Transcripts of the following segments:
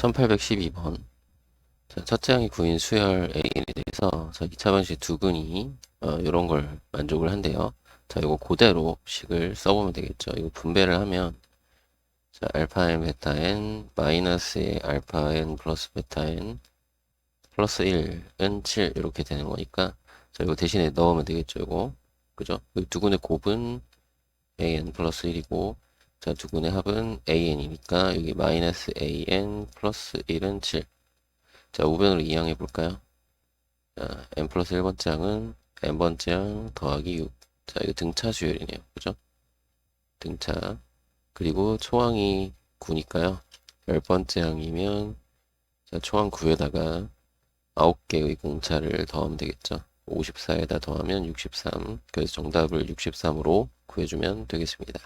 1812번. 자, 첫째 항이 구인 수열 A에 대해서 자, 2차 방식 두근이 이런 걸 만족을 한대요. 자, 이거 그대로 식을 써보면 되겠죠. 이거 분배를 하면 자, 알파 n 베타 n 마이너스의 알파 n 플러스 베타 n 플러스 1은 7 이렇게 되는 거니까 자, 이거 대신에 넣으면 되겠죠. 이거 그죠? 이 두근의 곱은 an 플러스 1이고 자, 두근의 합은 an이니까 여기 마이너스 an 플러스 1은 7. 자, 우변으로 이항해 볼까요? 자, n 플러스 1번째 항은 n번째 항 더하기 6. 자, 이거 등차 수열이네요. 그죠? 등차. 그리고 초항이 9니까요. 10번째 항이면 자, 초항 9에다가 9개의 공차를 더하면 되겠죠. 54에다 더하면 63. 그래서 정답을 63으로 구해주면 되겠습니다.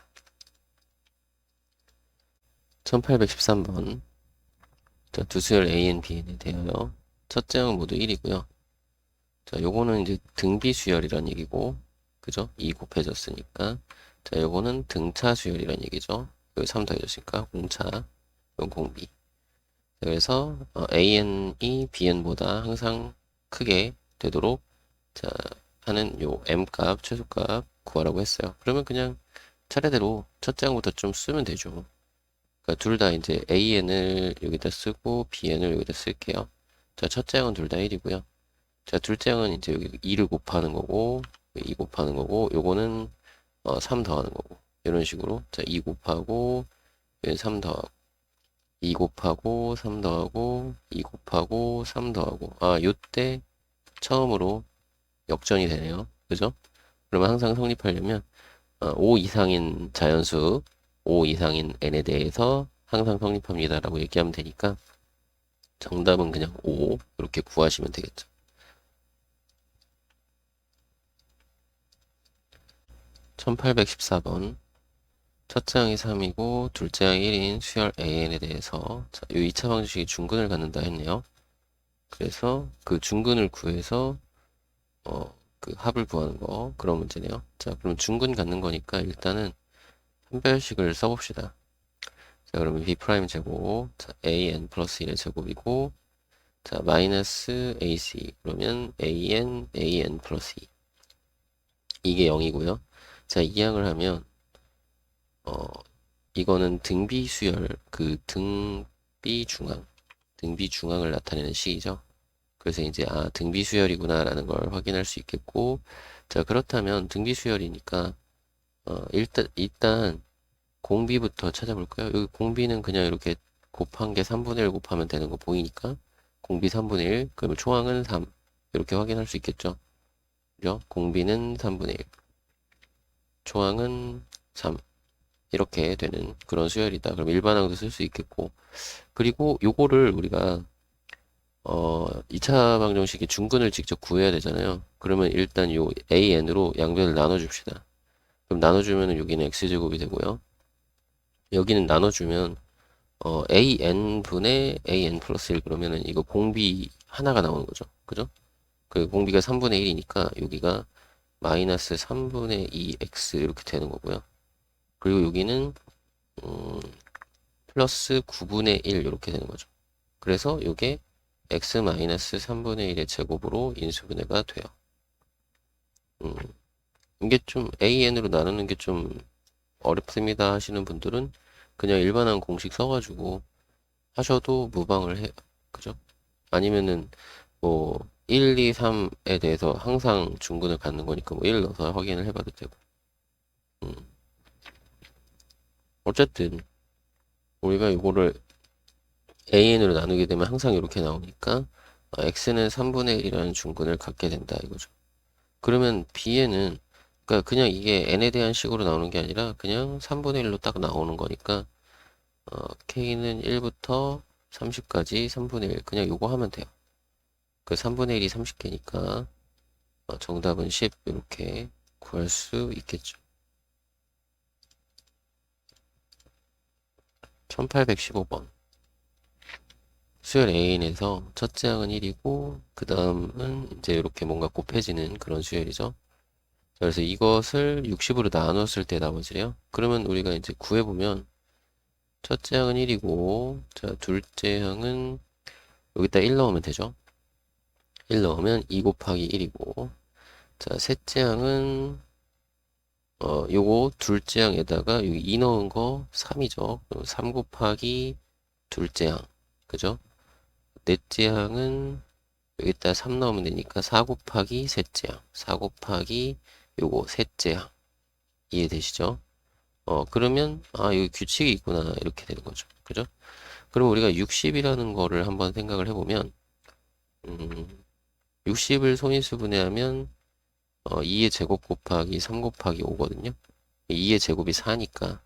1813번. 자, 두 수열 AN, BN에 대하여 첫째 항은 모두 1이고요. 자, 요거는 이제 등비 수열이란 얘기고, 그죠? 2 곱해졌으니까. 자, 요거는 등차 수열이란 얘기죠. 여기 3 더해졌으니까 공차, 이건 공비. 그래서 AN이 BN보다 항상 크게 되도록 자, 하는 요 M 값, 최소값 구하라고 했어요. 그러면 그냥 차례대로 첫째 항부터 좀 쓰면 되죠. 그러니까 둘 다 이제 AN을 여기다 쓰고 BN을 여기다 쓸게요. 자, 첫째 항은 둘 다 1이고요. 자, 둘째 항은 이제 여기 2를 곱하는 거고, 2 곱하는 거고, 요거는 3 더하는 거고, 이런 식으로. 자, 2 곱하고, 여기 3 더하고, 2 곱하고, 3 더하고, 2 곱하고, 3 더하고. 아, 요때 처음으로 역전이 되네요. 그죠? 그러면 항상 성립하려면, 5 이상인 자연수, 5 이상인 n에 대해서 항상 성립합니다라고 얘기하면 되니까, 정답은 그냥 5, 이렇게 구하시면 되겠죠. 1814번. 첫째 항이 3이고 둘째 항이 1인 수열 AN에 대해서 자, 이 2차 방정식이 중근을 갖는다 했네요. 그래서 그 중근을 구해서 그 합을 구하는 거 그런 문제네요. 자, 그럼 중근 갖는 거니까 일단은 판별식을 써봅시다. 자, 그러면 B 프라임 제곱 자, AN 플러스 1의 제곱이고 자, 마이너스 AC 그러면 AN 플러스 2 이게 0이고요. 자, 이항을 하면 어, 이거는 등비 수열, 그 등비 중앙, 등비 중앙을 나타내는 식이죠. 그래서 이제 아 등비 수열이구나라는 걸 확인할 수 있겠고, 자 그렇다면 등비 수열이니까 일단 공비부터 찾아볼까요? 여기 공비는 그냥 이렇게 곱한 게 3분의 1 곱하면 되는 거 보이니까 공비 3분의 1, 그러면 초항은 3 이렇게 확인할 수 있겠죠. 그죠? 공비는 3분의 1, 초항은 3 이렇게 되는 그런 수열이다. 그럼 일반항도 쓸 수 있겠고, 그리고 요거를 우리가 2차 방정식의 중근을 직접 구해야 되잖아요. 그러면 일단 요 AN으로 양변을 나눠줍시다. 그럼 나눠주면 여기는 X제곱이 되고요. 여기는 나눠주면 AN분의 AN 플러스 1 그러면은 이거 공비 하나가 나오는 거죠. 그죠? 그 공비가 3분의 1이니까 여기가 마이너스 3분의 2X 이렇게 되는 거고요. 그리고 여기는 음, 플러스 9분의 1 이렇게 되는 거죠. 그래서 이게 x-3분의 1의 제곱으로 인수분해가 돼요. 이게 좀 AN으로 나누는 게 좀 어렵습니다 하시는 분들은 그냥 일반한 공식 써가지고 하셔도 무방을 해요. 그죠? 아니면은 뭐 1, 2, 3에 대해서 항상 중근을 갖는 거니까 뭐 1 넣어서 확인을 해봐도 되고. 음. 어쨌든 우리가 이거를 AN으로 나누게 되면 항상 이렇게 나오니까 x는 3분의 1이라는 중근을 갖게 된다 이거죠. 그러면 B에는 그러니까 그냥 이게 n에 대한 식으로 나오는 게 아니라 그냥 3분의 1로 딱 나오는 거니까 K는 1부터 30까지 3분의 1 그냥 요거 하면 돼요. 그 3분의 1이 30개니까 정답은 10 이렇게 구할 수 있겠죠. 1815번 수열 A인에서 첫째 항은 1이고 그 다음은 이제 이렇게 뭔가 곱해지는 그런 수열이죠. 그래서 이것을 60으로 나눴을 때 나머지래요. 그러면 우리가 이제 구해보면 첫째 항은 1이고, 자, 둘째 항은 여기다 1 넣으면 되죠. 1 넣으면 2 곱하기 1이고, 자, 셋째 항은 요거 둘째 항에다가 여기 2 넣은 거 3이죠. 3 곱하기 둘째 항. 그죠? 넷째 항은 여기다 3 넣으면 되니까 4 곱하기 셋째 항. 4 곱하기 요거 셋째 항. 이해되시죠? 그러면, 여기 규칙이 있구나. 이렇게 되는 거죠. 그죠? 그럼 우리가 60이라는 거를 한번 생각을 해보면, 60을 소인수분해하면, 2의 제곱 곱하기 3 곱하기 5거든요. 2의 제곱이 4니까,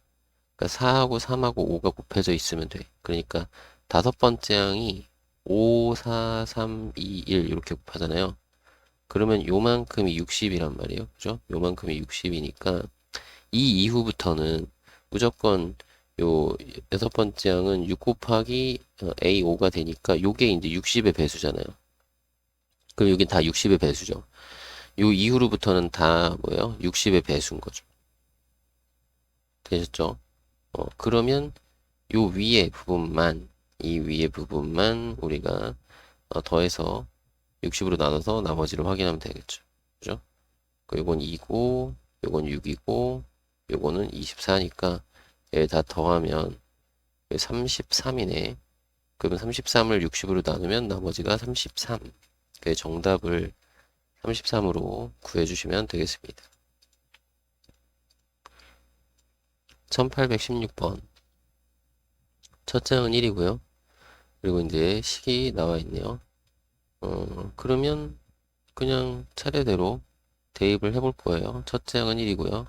그러니까 4하고 3하고 5가 곱해져 있으면 돼. 그러니까 다섯 번째 항이 5, 4, 3, 2, 1 이렇게 곱하잖아요. 그러면 요만큼이 60이란 말이에요. 그죠? 요만큼이 60이니까 이 이후부터는 무조건 요 여섯 번째 항은 6 곱하기 A5가 되니까 요게 이제 60의 배수잖아요. 그럼 여긴 다 60의 배수죠. 요 이후로부터는 다 뭐예요? 60의 배수인 거죠. 되셨죠? 그러면 요 위에 부분만, 이 위에 부분만 우리가 더해서 60으로 나눠서 나머지를 확인하면 되겠죠. 그죠? 요건 2고, 요건 6이고, 요거는 24니까 얘 다 더하면 33이네. 그러면 33을 60으로 나누면 나머지가 33. 그 정답을 33으로 구해주시면 되겠습니다. 1816번. 첫째 항은 1이고요. 그리고 이제 식이 나와 있네요. 그러면 그냥 차례대로 대입을 해볼 거예요. 첫째 항은 1이고요.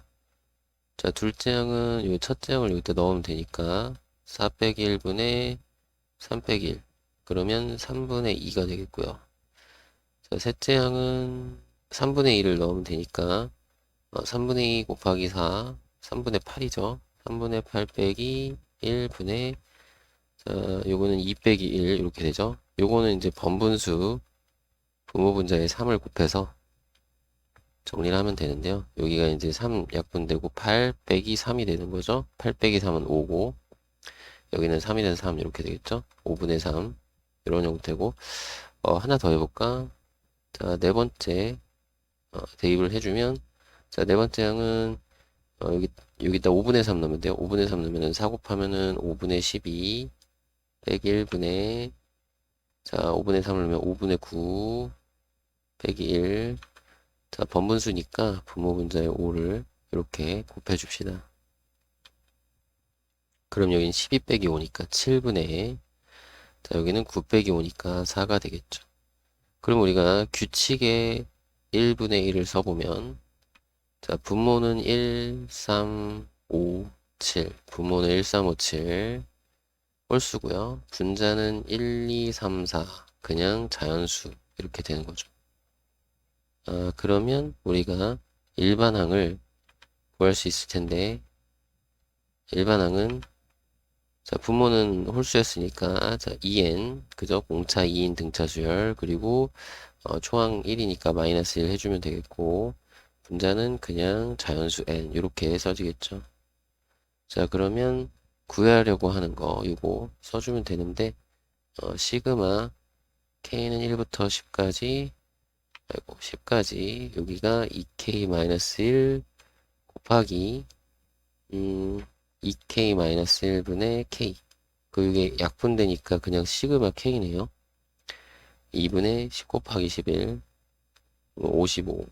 자, 둘째 항은 요 첫째 항을 여기다 넣으면 되니까 4 빼기 1분의 3 빼기 1. 그러면 3분의 2가 되겠고요. 자, 셋째 항은 3분의 2를 넣으면 되니까 3분의 2 곱하기 4, 3분의 8이죠. 3분의 8 빼기 1분의 자, 요거는 2 빼기 1 이렇게 되죠. 요거는 이제 번분수 분모분자에 3을 곱해서 정리를 하면 되는데요. 여기가 이제 3 약분되고 8 빼기 3이 되는 거죠. 8 빼기 3은 5고 여기는 3이 된 3 이렇게 되겠죠. 5분의 3 이런 형태고 하나 더 해볼까? 자, 네 번째 대입을 해주면 자, 네 번째 항은 여기다 5분의 3 넣으면 돼요. 5분의 3 넣으면은 4 곱하면은 5분의 12 빼기 1분의 자, 5분의 3을 넣으면 5분의 9 빼기 1 자, 번분수니까 분모분자의 5를 이렇게 곱해줍시다. 그럼 여기는 12 빼기 5니까 7분의 자, 여기는 9 빼기 5니까 4가 되겠죠. 그럼 우리가 규칙의 1분의 1을 써보면 자, 분모는 1, 3, 5, 7 분모는 1, 3, 5, 7 홀수고요. 분자는 1, 2, 3, 4 그냥 자연수 이렇게 되는 거죠. 그러면 우리가 일반항을 구할 수 있을 텐데 일반항은 자, 분모는 홀수였으니까 자, 2n 그죠? 공차 2인 등차 수열 그리고 초항 1이니까 마이너스 1 해주면 되겠고 분자는 그냥 자연수 n 이렇게 써지겠죠. 자, 그러면 구하려고 하는 거 이거 써주면 되는데 시그마 k는 1부터 10까지 아이고 10까지 여기가 2k-1 곱하기 2k-1분의 k 그게 약분되니까 그냥 시그마 k네요. 2분의 10 곱하기 11 55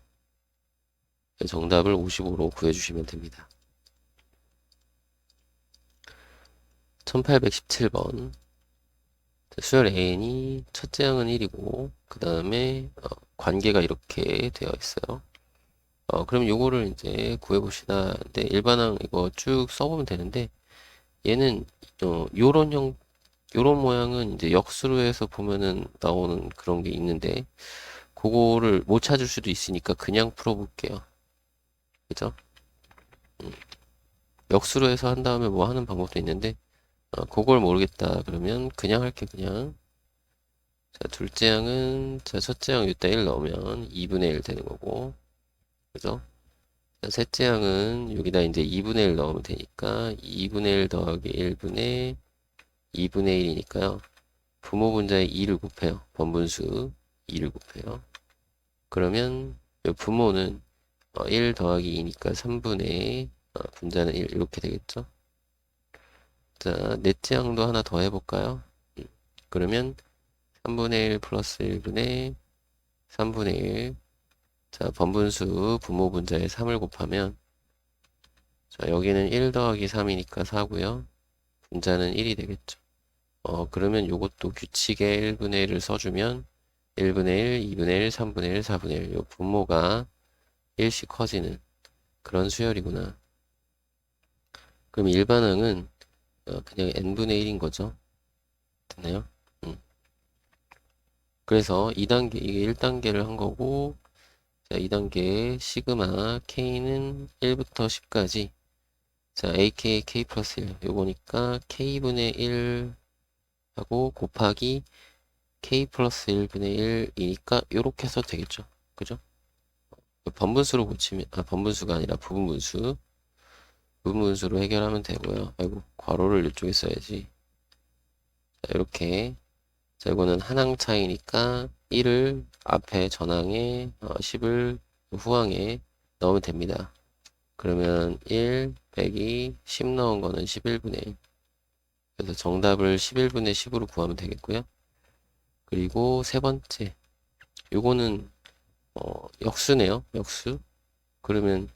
정답을 55로 구해주시면 됩니다. 1817번 수열 AN이 첫째 항은 1이고 그 다음에 관계가 이렇게 되어 있어요. 그럼 요거를 이제 구해봅시다. 근데 일반항 이거 쭉 써보면 되는데 얘는 요런 모양은 이제 역수로해서 보면은 나오는 그런 게 있는데 그거를 못 찾을 수도 있으니까 그냥 풀어볼게요. 그죠? 역수로 해서 한 다음에 뭐 하는 방법도 있는데 그걸 모르겠다 그러면 그냥 할게 그냥 자 둘째 항은 자 첫째 항 여기다 1 넣으면 2분의 1 되는 거고 그죠? 셋째 항은 여기다 이제 2분의 1 넣으면 되니까 2분의 1 더하기 1분의 2분의 1이니까요. 부모 분자에 2를 곱해요. 번분수 2를 곱해요. 그러면 요 부모는 1 더하기 2니까 3분의 분자는 1 이렇게 되겠죠. 자, 넷째 항도 하나 더 해볼까요? 그러면 3분의 1 플러스 1분의 3분의 1. 자, 번분수 부모 분자에 3을 곱하면 자, 여기는 1 더하기 3이니까 4고요. 분자는 1이 되겠죠. 그러면 요것도 규칙에 1분의 1을 써주면 1분의 1, 2분의 1, 3분의 1, 4분의 1. 요 분모가 1씩 커지는 그런 수열이구나. 그럼 일반항은 그냥 n분의 1인 거죠. 됐나요? 그래서 2단계, 이게 1단계를 한 거고, 자, 2단계 시그마 k는 1부터 10까지. 자, aka k 플러스 1. 요거니까 k분의 1 하고 곱하기 k 플러스 1분의 1이니까 요렇게 써도 되겠죠. 그죠? 번분수로 고치면, 번분수가 아니라 부분분수. 부분분수로 해결하면 되고요. 아이고, 괄호를 이쪽에 써야지. 자, 이렇게. 자, 이거는 한 항 차이니까 1을 앞에 전항에 10을 후항에 넣으면 됩니다. 그러면 1 빼기 10 넣은 거는 11분의 1. 그래서 정답을 11분의 10으로 구하면 되겠고요. 그리고 세 번째. 요거는 역수네요. 역수. 그러면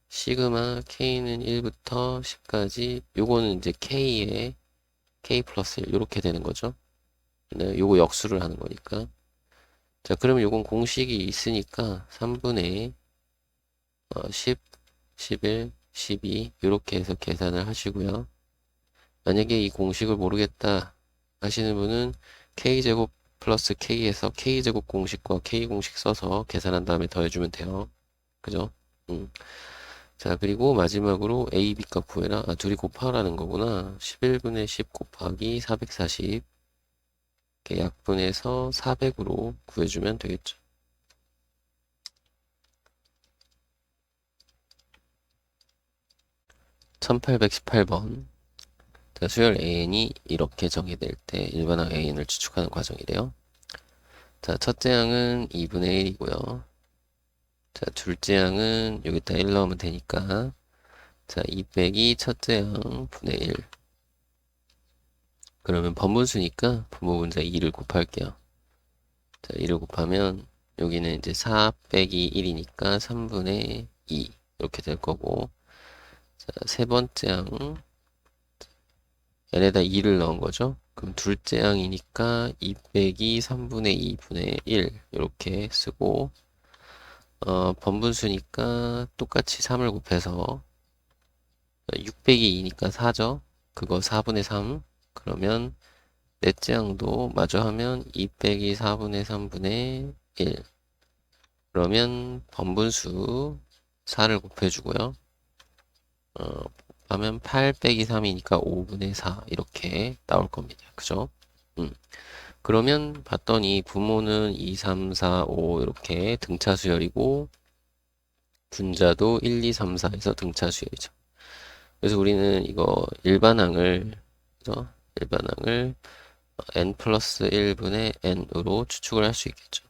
시그마 k는 1부터 10까지 요거는 이제 k에 k 플러스 1 이렇게 되는 거죠. 네, 요거 역수를 하는 거니까. 자, 그러면 요건 공식이 있으니까 3분의 10, 11, 12 이렇게 해서 계산을 하시고요. 만약에 이 공식을 모르겠다 하시는 분은 k제곱 플러스 k에서 k제곱 공식과 k 공식 써서 계산한 다음에 더해주면 돼요. 그죠? 자, 그리고 마지막으로 a, b 값 구해라. 둘이 곱하라는 거구나. 11분의 10 곱하기 440 이렇게 약분해서 400으로 구해주면 되겠죠. 1818번. 자, 수열 AN이 이렇게 정의될 때 일반항 AN을 추측하는 과정이래요. 자, 첫째 항은 2분의 1이고요. 자, 둘째 항은 여기다 1 넣으면 되니까 자, 2 빼기 첫째 항 분의 1. 그러면 번분수니까 분모분자 2를 곱할게요. 자, 2를 곱하면 여기는 이제 4 빼기 1이니까 3분의 2 이렇게 될 거고 자, 세 번째 항 n에다 2를 넣은 거죠. 그럼 둘째 항이니까 2 빼기 3분의 2분의 1 이렇게 쓰고 번분수니까 똑같이 3을 곱해서 6 빼기 2니까 4죠. 그거 4분의 3 그러면 넷째 항도 마저 하면 2 빼기 4분의 3분의 1 그러면 번분수 4를 곱해주고요. 하면 8 빼기 3이니까 5분의 4 이렇게 나올 겁니다. 그죠? 그러면 봤더니 부모는 2, 3, 4, 5 이렇게 등차 수열이고 분자도 1, 2, 3, 4에서 등차 수열이죠. 그래서 우리는 이거 일반항을 그죠? 일반항을 n 플러스 1분의 n으로 추측을 할 수 있겠죠.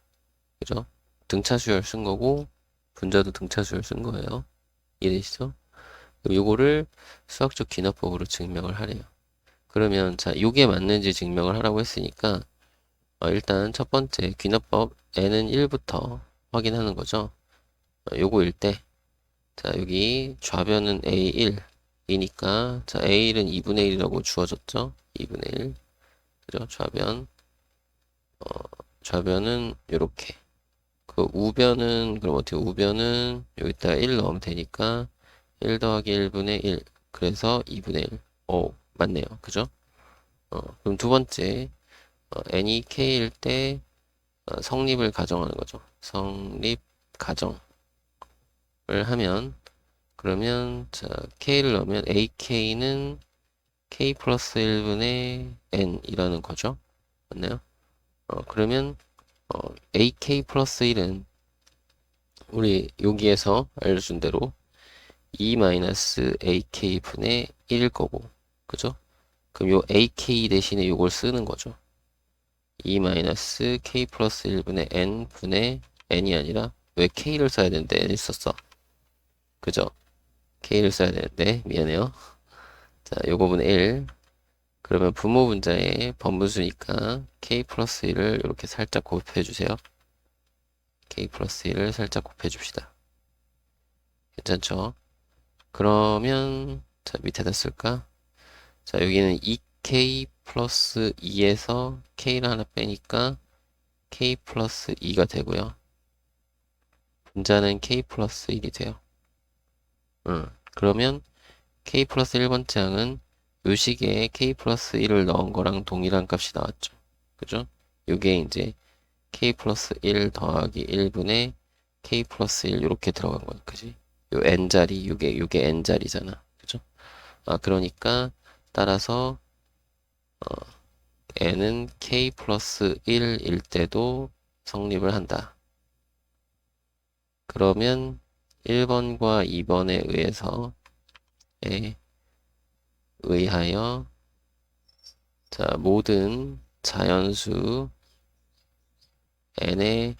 그죠? 등차 수열 쓴 거고 분자도 등차 수열 쓴 거예요. 이해되시죠? 그럼 요거를 수학적 귀납법으로 증명을 하래요. 그러면 자, 요게 맞는지 증명을 하라고 했으니까 일단 첫 번째 귀납법 n은 1부터 확인하는 거죠. 요거일 때 자, 여기 좌변은 A1이니까 자, A1은 2분의 1이라고 주어졌죠. 2분의 1. 그죠? 좌변은 요렇게. 그 우변은 그럼 어떻게 우변은 여기다 1 넣으면 되니까 1 더하기 1분의 1. 그래서 2분의 1. 오, 맞네요. 그죠? 그럼 두 번째 n이 k일 때 성립을 가정하는 거죠. 성립 가정을 하면 그러면 자 k를 넣으면 ak는 k 플러스 1분의 n이라는 거죠. 맞나요? 그러면 ak 플러스 1은 우리 여기에서 알려준 대로 2-ak 분의 1일 거고, 그죠? 그럼 요 ak 대신에 요걸 쓰는 거죠. 2-k 플러스 1분의 n 분의 n이 아니라 왜 k를 써야 되는데 n을 썼어? 그죠? k를 써야 되는데 미안해요. 자, 요거 분의 1. 그러면 분모 분자의 번분수니까 k 플러스 1을 이렇게 살짝 곱해 주세요. k 플러스 1을 살짝 곱해 줍시다. 괜찮죠? 그러면 자, 밑에다 쓸까? 자, 여기는 2k 플러스 2에서 k를 하나 빼니까 k 플러스 2가 되고요. 분자는 k 플러스 1이 돼요. 그러면 k 플러스 1번째 항은 요 식에 k 플러스 1을 넣은 거랑 동일한 값이 나왔죠. 그죠? 요게 이제 k 플러스 1 더하기 1분의 k 플러스 1 이렇게 들어간 거야. 그지? 요 n자리, 요게 n자리잖아. 그죠? 아, 그러니까 따라서 n은 k 플러스 1일 때도 성립을 한다. 그러면 1번과 2번에 의하여 자, 모든 자연수 n에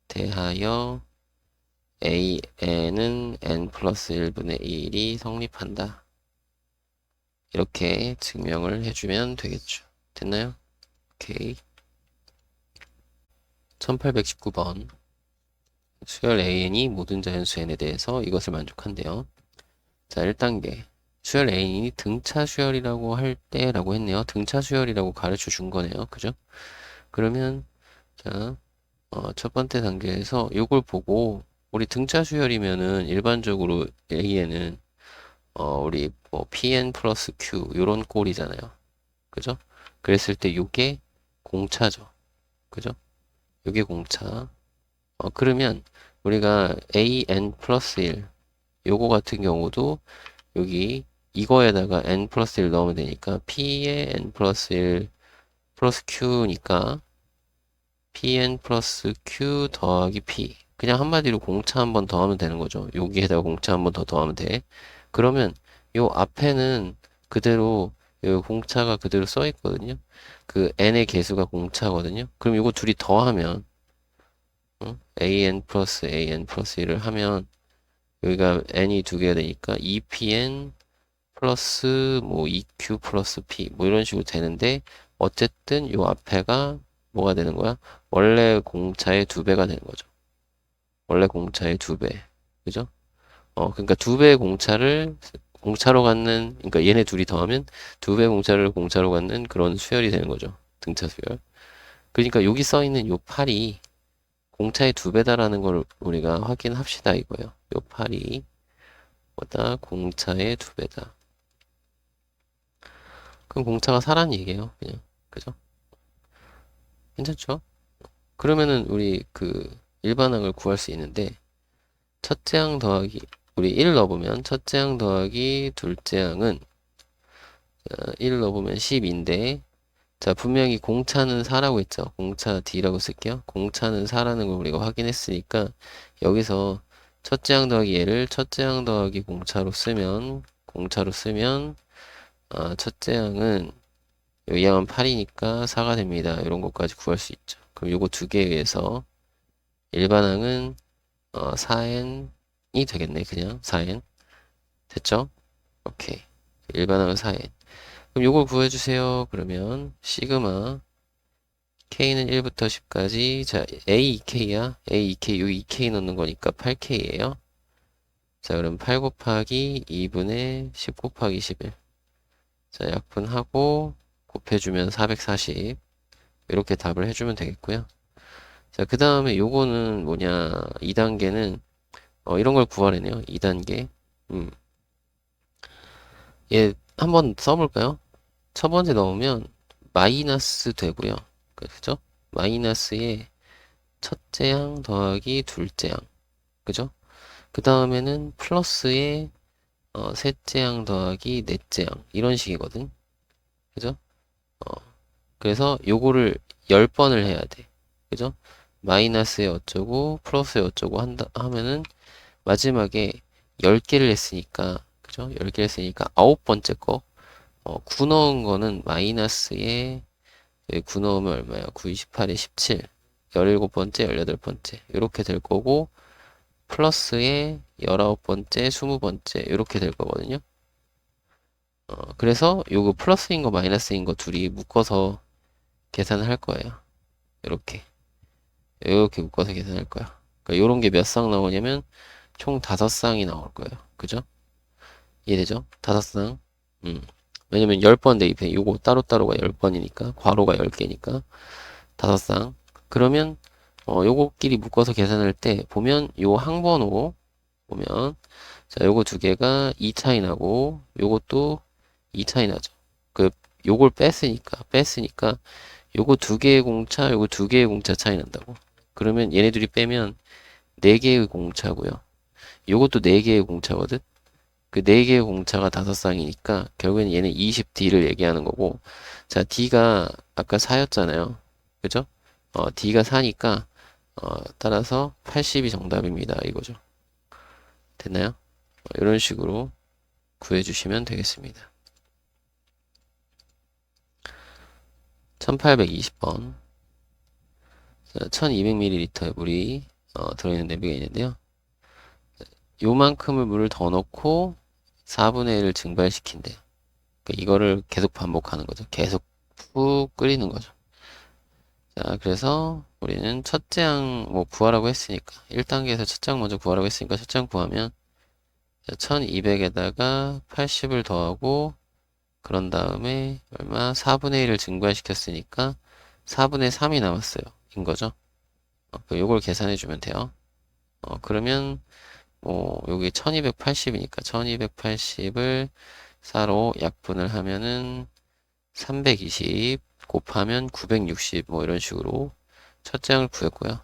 대하여 an은 n 플러스 1분의 1이 성립한다. 이렇게 증명을 해주면 되겠죠. 됐나요? 오케이. 1819번. 수열 an이 모든 자연수 n에 대해서 이것을 만족한대요. 자, 1단계. 수열 an이 등차 수열이라고 할 때라고 했네요. 등차 수열이라고 가르쳐 준 거네요. 그죠? 그러면, 자, 첫 번째 단계에서 이걸 보고, 우리 등차 수열이면은 일반적으로 A에는, 우리 뭐 PN 플러스 Q, 요런 꼴이잖아요. 그죠? 그랬을 때 요게 공차죠. 그죠? 요게 공차. 그러면 우리가 AN 플러스 1, 요거 같은 경우도 여기 이거에다가 n 플러스 1 넣으면 되니까 p의 n 플러스 1 플러스 q니까 pn 플러스 q 더하기 p. 그냥 한마디로 공차 한 번 더 하면 되는 거죠. 여기에다가 공차 한 번 더 더하면 돼. 그러면 요 앞에는 그대로 요 공차가 그대로 써 있거든요. 그 n의 개수가 공차거든요. 그럼 이거 둘이 더하면 an 플러스 1을 하면 여기가 n이 두 개가 되니까 2pn 플러스 뭐 EQ 플러스 P 뭐 이런 식으로 되는데 어쨌든 요 앞에가 뭐가 되는 거야? 원래 공차의 2배가 되는 거죠. 원래 공차의 2배. 그죠? 그러니까 2배의 공차로 갖는, 그러니까 얘네 둘이 더하면 2배 공차를 공차로 갖는 그런 수열이 되는 거죠. 등차 수열. 그러니까 여기 써 있는 요 8이 공차의 2배다라는 걸 우리가 확인합시다 이거예요. 요 8이 뭐다? 공차의 2배다. 그럼 공차가 사라는 얘기예요. 그냥. 그죠? 괜찮죠? 그러면은 우리 그 일반항을 구할 수 있는데 첫째 항 더하기 우리 1 넣어보면 첫째 항 더하기 둘째 항은 1 넣어보면 10인데 자 분명히 공차는 4라고 했죠. 공차 D라고 쓸게요. 공차는 4라는 걸 우리가 확인했으니까 여기서 첫째 항 더하기 얘를 첫째 항 더하기 공차로 쓰면 첫째 항은 이 항은 8이니까 4가 됩니다. 이런 것까지 구할 수 있죠. 그럼 요거 두 개에 의해서 일반항은 4n이 되겠네. 그냥 4n. 됐죠? 오케이. 일반항은 4n. 그럼 요걸 구해주세요. 그러면 시그마 k는 1부터 10까지 자 a 2k야. a 2k 요 2k 넣는 거니까 8k예요. 자 그럼 8 곱하기 2분의 10 곱하기 11. 자 약분하고 곱해주면 440. 이렇게 답을 해주면 되겠고요. 자, 그 다음에 요거는 뭐냐, 2단계는, 이런 걸 구하래네요. 2단계. 얘 한번 써볼까요? 첫 번째 넣으면 마이너스 되고요. 그죠? 마이너스에 첫째 항 더하기 둘째 항. 그죠? 그 다음에는 플러스에 셋째 항 더하기 넷째 항. 이런 식이거든. 그죠? 그래서 요거를 10번을 해야 돼. 그죠? 마이너스에 어쩌고 플러스에 어쩌고 하면은 마지막에 10개를 했으니까, 그죠? 10개를 했으니까 9번째 거, 9 넣은 거는 마이너스에, 9 넣으면 얼마야? 9, 28에 17. 17번째, 18번째. 이렇게 될 거고, 플러스에 19번째, 20번째. 이렇게 될 거거든요. 그래서 요거 플러스인 거, 마이너스인 거 둘이 묶어서 계산을 할 거예요. 이렇게. 이렇게 묶어서 계산할 거야. 그러니까 요런 게 몇 쌍 나오냐면, 총 5쌍이 나올 거예요. 그죠? 이해되죠? 5쌍. 음. 왜냐면 10번 대입해. 요거 따로따로가 10번이니까, 괄호가 10개니까, 5쌍. 그러면, 요거끼리 묶어서 계산할 때, 보면, 요 항번호, 보면, 자, 요거 두 개가 2 차이 나고, 요것도 2 차이 나죠. 그, 요걸 뺐으니까, 요거 두 개의 공차, 요거 두 개의 공차 차이 난다고. 그러면 얘네 둘이 빼면 4개의 공차고요. 요것도 4개의 공차거든? 그 4개의 공차가 5쌍이니까 결국엔 얘는 20D를 얘기하는 거고 자 D가 아까 4였잖아요. 그죠? D가 4니까 따라서 80이 정답입니다. 이거죠. 됐나요? 이런 식으로 구해주시면 되겠습니다. 1820번 1200ml의 물이 들어있는 냄비가 있는데요. 요만큼을 물을 더 넣고 4분의 1을 증발시킨대요. 그러니까 이거를 계속 반복하는 거죠. 계속 푹 끓이는 거죠. 자, 그래서 우리는 첫째 항 뭐 구하라고 했으니까 1단계에서 첫째 항 먼저 구하라고 했으니까 첫째 항 구하면 1200에다가 80을 더하고 그런 다음에 얼마 4분의 1을 증발시켰으니까 4분의 3이 남았어요. 인 거죠. 요걸 계산해 주면 돼요. 그러면 여기 1280이니까 1280을 4로 약분을 하면은 320 곱하면 960 뭐 이런 식으로 첫째 항을 구했고요.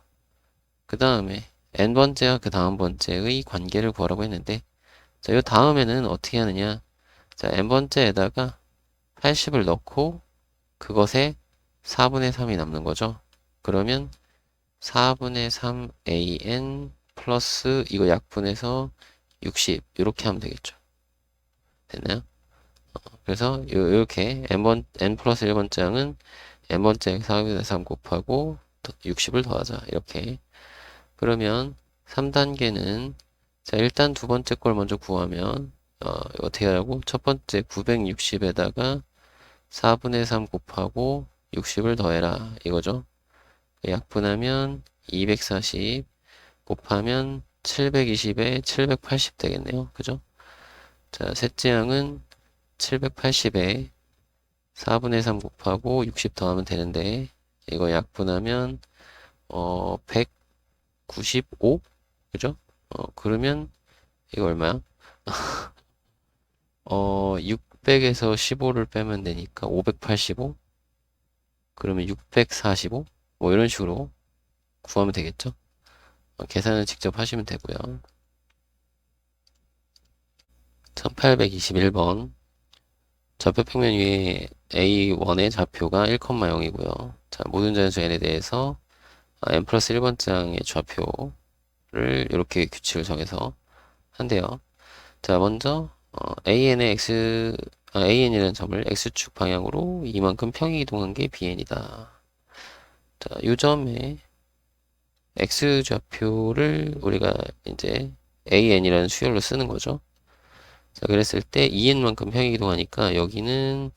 그 다음에 n번째와 그 다음 번째의 관계를 구하라고 했는데 자, 이 다음에는 어떻게 하느냐 자, n번째에다가 80을 넣고 그것에 4분의 3이 남는 거죠. 그러면 4분의 3 an 플러스 이거 약분해서 60 이렇게 하면 되겠죠. 됐나요? 그래서 이렇게 n 플러스 1번째 항은 n번째 4분의 3 곱하고 60을 더하자 이렇게 그러면 3단계는 자 일단 두 번째 걸 먼저 구하면 어떻게 하라고? 첫 번째 960에다가 4분의 3 곱하고 60을 더해라 이거죠. 약분하면 240 곱하면 720에 780 되겠네요. 그죠? 자 셋째 항은 780에 4분의 3 곱하고 60 더하면 되는데 이거 약분하면 195? 그죠? 그러면 이거 얼마야? 600에서 15를 빼면 되니까 585? 그러면 645? 뭐 이런 식으로 구하면 되겠죠? 계산을 직접 하시면 되고요. 1821번 좌표평면 위에 A1의 좌표가 1,0이고요. 자, 모든 자연수 n에 대해서 n 플러스 1번장의 좌표를 이렇게 규칙을 정해서 한대요. 자, 먼저 AN이라는 점을 X축 방향으로 이만큼 평행이동한 게 BN이다. 자, 이 점에 X좌표를 우리가 이제 AN이라는 수열로 쓰는 거죠. 자, 그랬을 때 2N만큼 평행이동하니까 여기는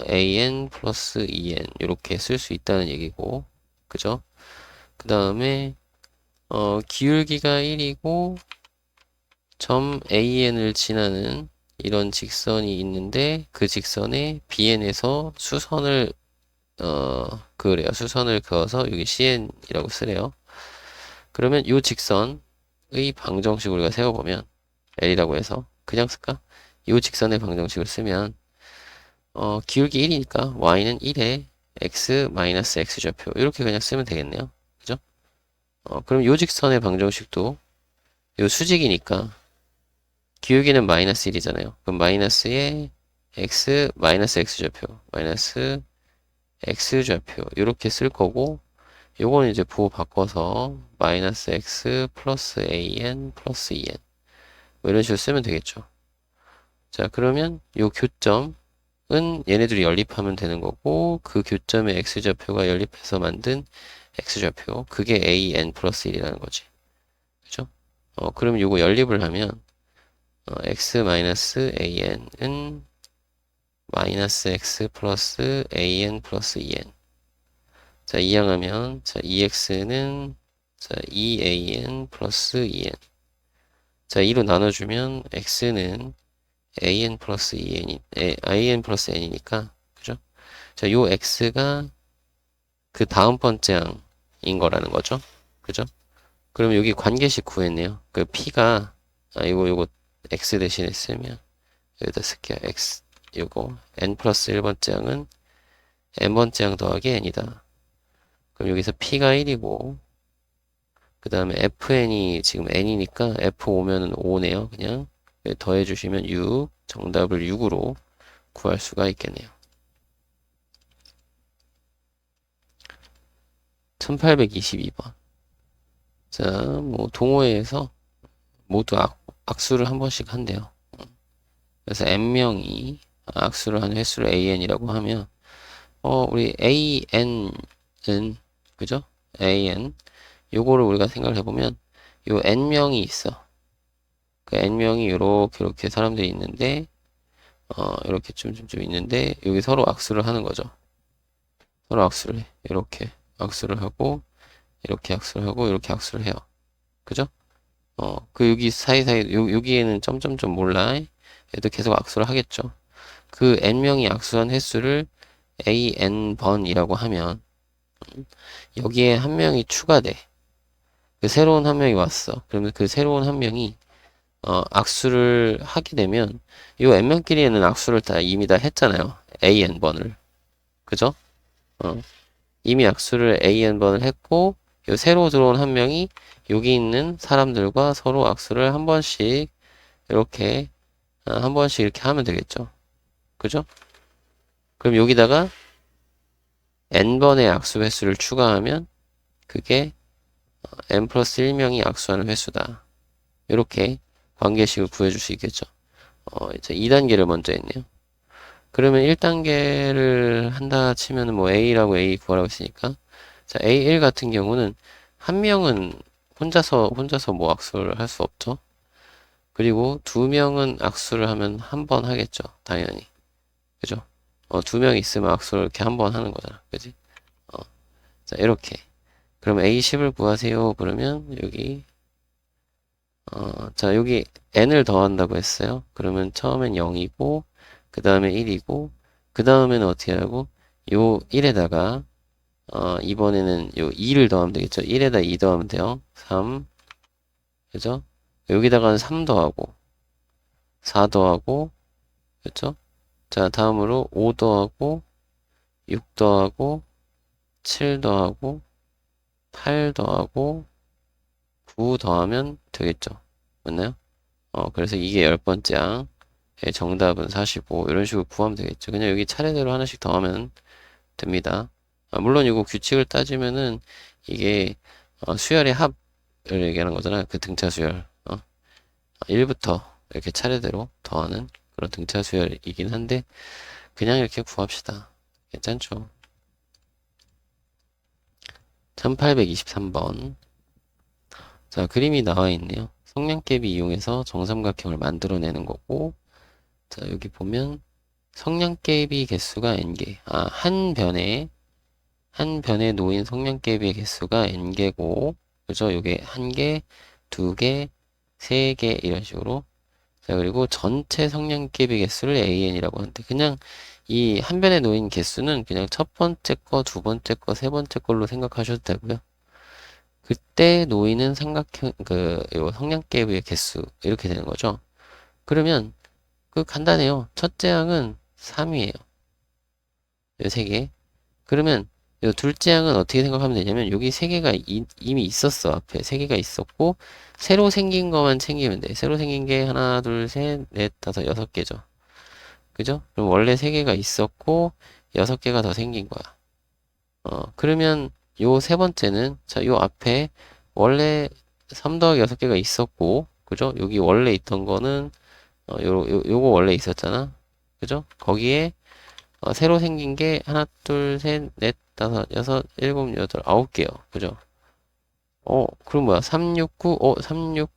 AN 플러스 2N 이렇게 쓸 수 있다는 얘기고 그죠? 그 다음에 기울기가 1이고 점 AN을 지나는 이런 직선이 있는데 그 직선에 BN에서 수선을 그래요. 수선을 그어서 여기 CN이라고 쓰래요. 그러면 이 직선의 방정식 우리가 세워보면 L이라고 해서 그냥 쓸까? 이 직선의 방정식을 쓰면 기울기 1이니까 y는 1에 x 마이너스 x좌표 이렇게 그냥 쓰면 되겠네요. 그죠? 그럼 이 직선의 방정식도 이 수직이니까 기울기는 마이너스 1이잖아요. 그럼 마이너스에 x 마이너스 x좌표 마이너스 x좌표 이렇게 쓸 거고 요거는 이제 부호 바꿔서 마이너스 x 플러스 an 플러스 2n 뭐 이런 식으로 쓰면 되겠죠. 자, 그러면 요 교점은 얘네들이 연립하면 되는 거고, 그 교점의 x좌표가 연립해서 만든 x좌표, 그게 an 플러스 1이라는 거지. 그죠? 그럼 요거 연립을 하면, x 마이너스 an은 마이너스 x 플러스 an 플러스 2n. 자, 이항하면, 자, 2x는, 자, 2an 플러스 2n. 자, 2로 나눠주면, x는 an 플러스 2n, an 플러스 n이니까, 그죠? 자, 요 x가 그 다음 번째 항인 거라는 거죠. 그죠? 그럼 여기 관계식 구했네요. 그 p가, 요거 x 대신에 쓰면, 여기다 쓸게요. x, 요거, n 플러스 1번째 항은 n번째 항 더하기 n이다. 그럼 여기서 p가 1이고, 그 다음에 fn이 지금 n이니까 f 오면은 5네요. 그냥 더해주시면 6, 정답을 6으로 구할 수가 있겠네요. 1822번. 자, 뭐 동호회에서 모두 악수를 한 번씩 한대요. 그래서 n명이 악수를 하는 횟수를 an이라고 하면 우리 an은 그죠? an 요거를 우리가 생각을 해보면 요 n명이 있어. 그 n명이 이렇게 사람들이 있는데 이렇게 좀 있는데 여기 서로 악수를 하는 거죠. 서로 악수를 해. 이렇게 악수를 하고 이렇게 악수를 하고 이렇게 악수를 해요. 그죠? 그 여기 사이사이 여기에는 점점점 몰라. 얘도 계속 악수를 하겠죠. 그 n명이 악수한 횟수를 an번이라고 하면 여기에 한 명이 추가돼. 그 새로운 한 명이 왔어. 그러면 그 새로운 한 명이 악수를 하게 되면 이 n명끼리에는 악수를 이미 다 했잖아요. an번을. 그죠? 이미 악수를 an번을 했고 요 새로 들어온 한 명이 여기 있는 사람들과 서로 악수를 한 번씩 이렇게 한 번씩 이렇게 하면 되겠죠. 그죠? 그럼 여기다가 n번의 악수 횟수를 추가하면 그게 n 플러스 1명이 악수하는 횟수다. 이렇게 관계식을 구해줄 수 있겠죠. 이제 2단계를 먼저 했네요. 그러면 1단계를 한다 치면 뭐 A라고 A 구하라고 했으니까 자, A1 같은 경우는 한 명은 혼자서 뭐 악수를 할 수 없죠. 그리고 두 명은 악수를 하면 한 번 하겠죠. 당연히. 그죠? 두 명 있으면 악수를 이렇게 한 번 하는 거잖아. 그지? 자, 이렇게. 그럼 A10을 구하세요. 그러면 여기 자, 여기 n을 더한다고 했어요. 그러면 처음엔 0이고 그 다음에 1이고 그 다음에는 어떻게 하고 요 1에다가 이번에는 요 2를 더하면 되겠죠. 1에다 2 더하면 돼요. 3 그죠? 여기다가는 3 더하고 4 더하고 그죠? 자, 다음으로 5 더하고 6 더하고 7 더하고 8 더하고 9 더하면 되겠죠. 맞나요? 그래서 이게 10번째 항. 정답은 45. 이런 식으로 구하면 되겠죠. 그냥 여기 차례대로 하나씩 더하면 됩니다. 물론 이거 규칙을 따지면은 이게 수열의 합을 얘기하는 거잖아요. 그 등차 수열. 1부터 이렇게 차례대로 더하는 그런 등차 수열이긴 한데 그냥 이렇게 구합시다. 괜찮죠? 1823번. 자, 그림이 나와 있네요. 성냥개비 이용해서 정삼각형을 만들어내는 거고, 자, 여기 보면 성냥개비 개수가 n개. 한 변에 놓인 성냥개비의 개수가 n개고, 그죠? 요게 한 개, 두 개, 세 개, 이런 식으로. 자, 그리고 전체 성냥개비 개수를 an이라고 하는데, 그냥 이 한 변에 놓인 개수는 그냥 첫 번째 거, 두 번째 거, 세 번째 걸로 생각하셔도 되고요. 그때 놓이는 삼각형, 요 성냥개비의 개수, 이렇게 되는 거죠. 그러면, 간단해요. 첫째 항은 3이에요. 요 세 개. 그러면, 요 둘째 항은 어떻게 생각하면 되냐면, 여기 세 개가 이미 있었어. 앞에 세 개가 있었고, 새로 생긴 것만 챙기면 돼. 새로 생긴 게 하나, 둘, 셋, 넷, 다섯, 6개죠. 그죠? 그럼 원래 세 개가 있었고, 6개가 더 생긴 거야. 그러면, 요 세 번째는, 자, 요 앞에, 원래 3 더하기 6개가 있었고, 그죠? 여기 원래 있던 거는, 요거 원래 있었잖아. 그죠? 거기에, 새로 생긴 게 하나, 둘, 셋, 넷, 다섯, 여섯, 일곱, 여덟, 아홉 개요. 그죠? 그럼 뭐야? 369,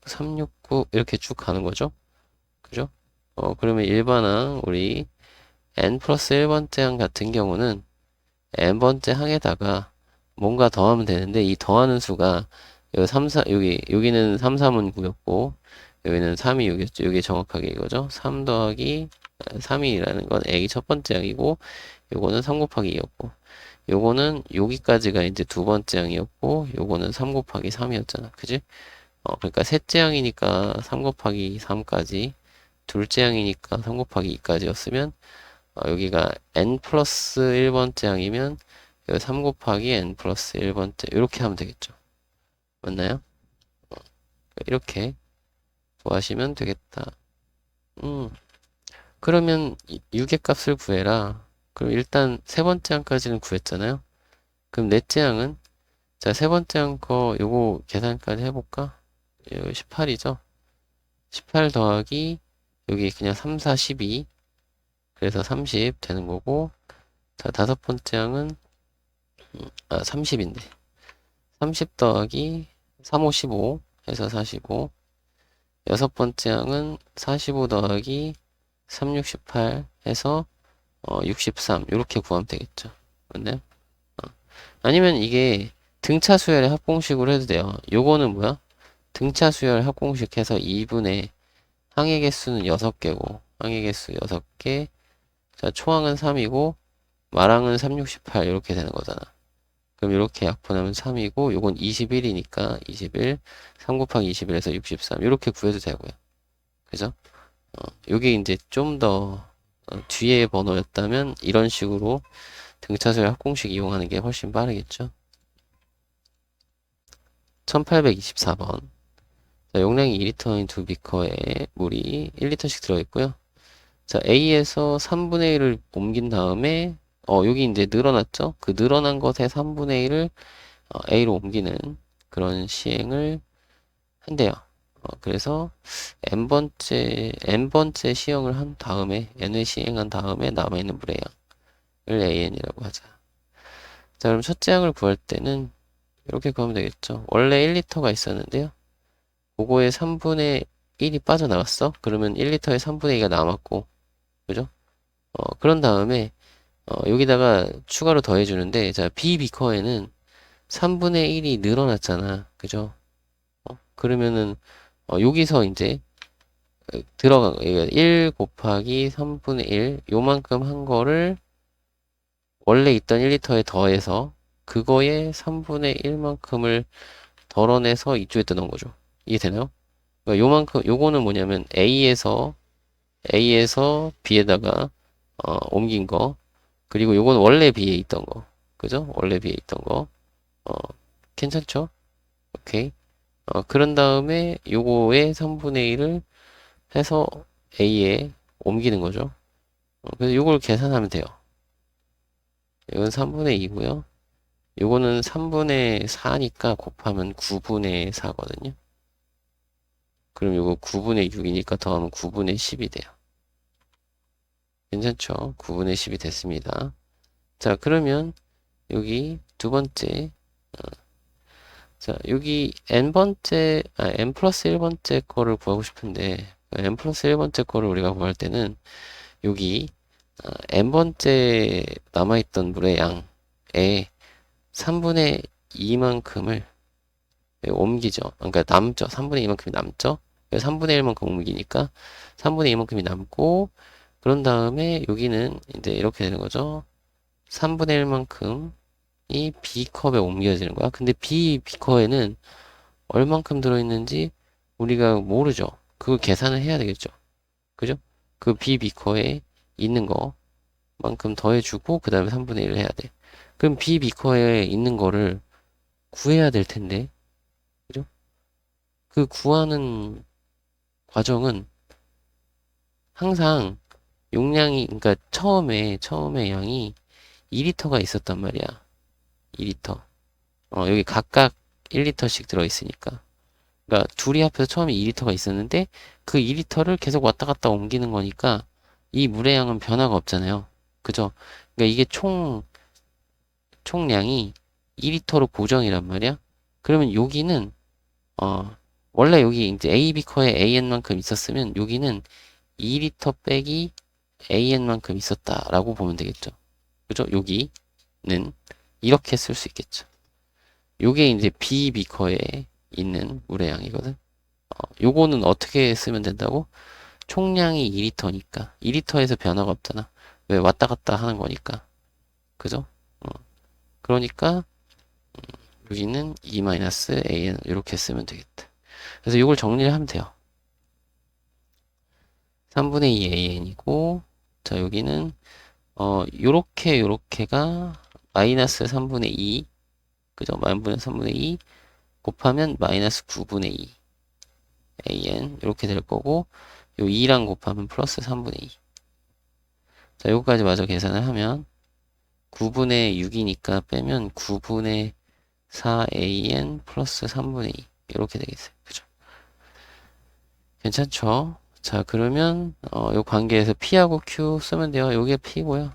369, 이렇게 쭉 가는 거죠? 그죠? 그러면 일반항, 우리, n 플러스 1번째 항 같은 경우는, n번째 항에다가 뭔가 더하면 되는데, 이 더하는 수가, 여기 3, 4, 여기는 3, 3은 9였고, 여기는 3이 6이었죠. 여기 정확하게 이거죠. 3 더하기 3이라는 건 A 첫 번째 항이고, 요거는 3 곱하기 2였고, 요거는 여기까지가 이제 두 번째 항이었고, 요거는 3 곱하기 3이었잖아. 그지? 그러니까 셋째 항이니까 3 곱하기 3까지, 둘째 항이니까 3 곱하기 2까지였으면, 여기가 n 플러스 1번째 항이면, 여기 3 곱하기 n 플러스 1번째, 이렇게 하면 되겠죠. 맞나요? 이렇게 구하시면 되겠다. 그러면 6의 값을 구해라. 그럼 일단 세 번째 항까지는 구했잖아요. 그럼 넷째 항은, 자, 세 번째 항 거 요거 계산까지 해볼까? 18이죠? 18 더하기 여기 그냥 3, 4, 12, 그래서 30 되는 거고, 자, 다섯 번째 항은 30인데 30 더하기 3, 5, 15 해서 45, 여섯 번째 항은 45 더하기 3, 6, 18 해서 63 이렇게 구하면 되겠죠. 맞나요? 아니면 이게 등차 수열의 합공식으로 해도 돼요. 요거는 뭐야? 등차 수열 합공식 해서 2분의 항의 개수는 6개고 항의 개수 6개, 자 초항은 3이고 말항은 3, 6, 18 이렇게 되는 거잖아. 그럼 이렇게 약분하면 3이고 요건 21이니까 21, 3 곱하기 21에서 63 이렇게 구해도 되고요. 그죠? 요게 이제 좀 더 뒤에 번호였다면 이런 식으로 등차수열 합공식 이용하는 게 훨씬 빠르겠죠. 1824번. 자, 용량이 2리터인 두 비커에 물이 1리터씩 들어있고요. 자, A에서 3분의 1을 옮긴 다음에, 여기 이제 늘어났죠? 그 늘어난 것의 3분의 1을 A로 옮기는 그런 시행을 한대요. 그래서 n번째 시행을 한 다음에, n을 시행한 다음에 남아있는 물의 양을 AN이라고 하자. 자, 그럼 첫째 항을 구할 때는 이렇게 구하면 되겠죠. 원래 1리터가 있었는데요. 그거의 3분의 1이 빠져나갔어? 그러면 1리터에 3분의 2가 남았고, 그죠? 그런 다음에, 여기다가 추가로 더해주는데, 자, B 비커에는 3분의 1이 늘어났잖아. 그죠? 그러면은, 여기서 이제, 들어간, 1 곱하기 3분의 1, 요만큼 한 거를 원래 있던 1리터에 더해서, 그거의 3분의 1만큼을 덜어내서 이쪽에다 넣은 거죠. 이해되나요? 그러니까 요만큼, 요거는 뭐냐면 A에서 B에다가 옮긴 거. 그리고 요건 원래 B에 있던 거. 그죠? 원래 B에 있던 거. 어, 괜찮죠? 오케이. 그런 다음에 요거의 3분의 1을 해서 A에 옮기는 거죠. 그래서 요걸 계산하면 돼요. 이건 3분의 2고요. 요거는 3분의 4니까 곱하면 9분의 4거든요. 그럼 요거 9분의 6이니까 더하면 9분의 10이 돼요. 괜찮죠? 9분의 10이 됐습니다. 자, 그러면 여기 두 번째, 자, 여기 n 플러스 1번째 거를 구하고 싶은데, n 플러스 1번째 거를 우리가 구할 때는 여기 n번째 남아있던 물의 양에 3분의 2만큼을 옮기죠. 그러니까 남죠. 3분의 2만큼이 남죠. 3분의 1만큼 옮기니까 3분의 2만큼이 남고, 그런 다음에 여기는 이제 이렇게 되는 거죠. 3분의 1만큼 이 B컵에 옮겨지는 거야. 근데 B컵에는 얼만큼 들어있는지 우리가 모르죠. 그거 계산을 해야 되겠죠. 그죠? 그 B컵에 있는 거만큼 더해주고 그 다음에 3분의 1을 해야 돼. 그럼 B컵에 있는 거를 구해야 될 텐데, 그죠? 그 구하는 과정은 항상 용량이, 그러니까 처음에 양이 2리터가 있었단 말이야. 2리터. 여기 각각 1리터씩 들어있으니까. 그러니까 둘이 합해서 처음에 2리터가 있었는데 그 2리터를 계속 왔다 갔다 옮기는 거니까 이 물의 양은 변화가 없잖아요. 그죠? 그러니까 이게 총량이 2리터로 고정이란 말이야. 그러면 여기는 어 원래 여기 이제 A 비커에 AN만큼 있었으면 여기는 2리터 빼기 AN만큼 있었다라고 보면 되겠죠. 그죠? 여기는 이렇게 쓸 수 있겠죠. 요게 이제 B 비커에 있는 물의 양이거든. 요거는 어떻게 쓰면 된다고? 총량이 2리터니까 2리터에서 변화가 없잖아. 왜 왔다 갔다 하는 거니까. 그죠? 어, 그러니까 여기는 E-AN 이렇게 쓰면 되겠다. 그래서 이걸 정리를 하면 돼요. 3분의 2 AN이고 자 여기는 요렇게가 마이너스 3분의 2 그죠? 마이너스 3분의 2 곱하면 마이너스 9분의 2 AN 이렇게 될 거고 요 2랑 곱하면 플러스 3분의 2 자 요거까지 마저 계산을 하면 9분의 6이니까 빼면 9분의 4AN 플러스 3분의 2 이렇게 되겠어요. 그죠? 괜찮죠? 자 그러면 요 관계에서 P하고 Q 쓰면 돼요. 요게 P고요.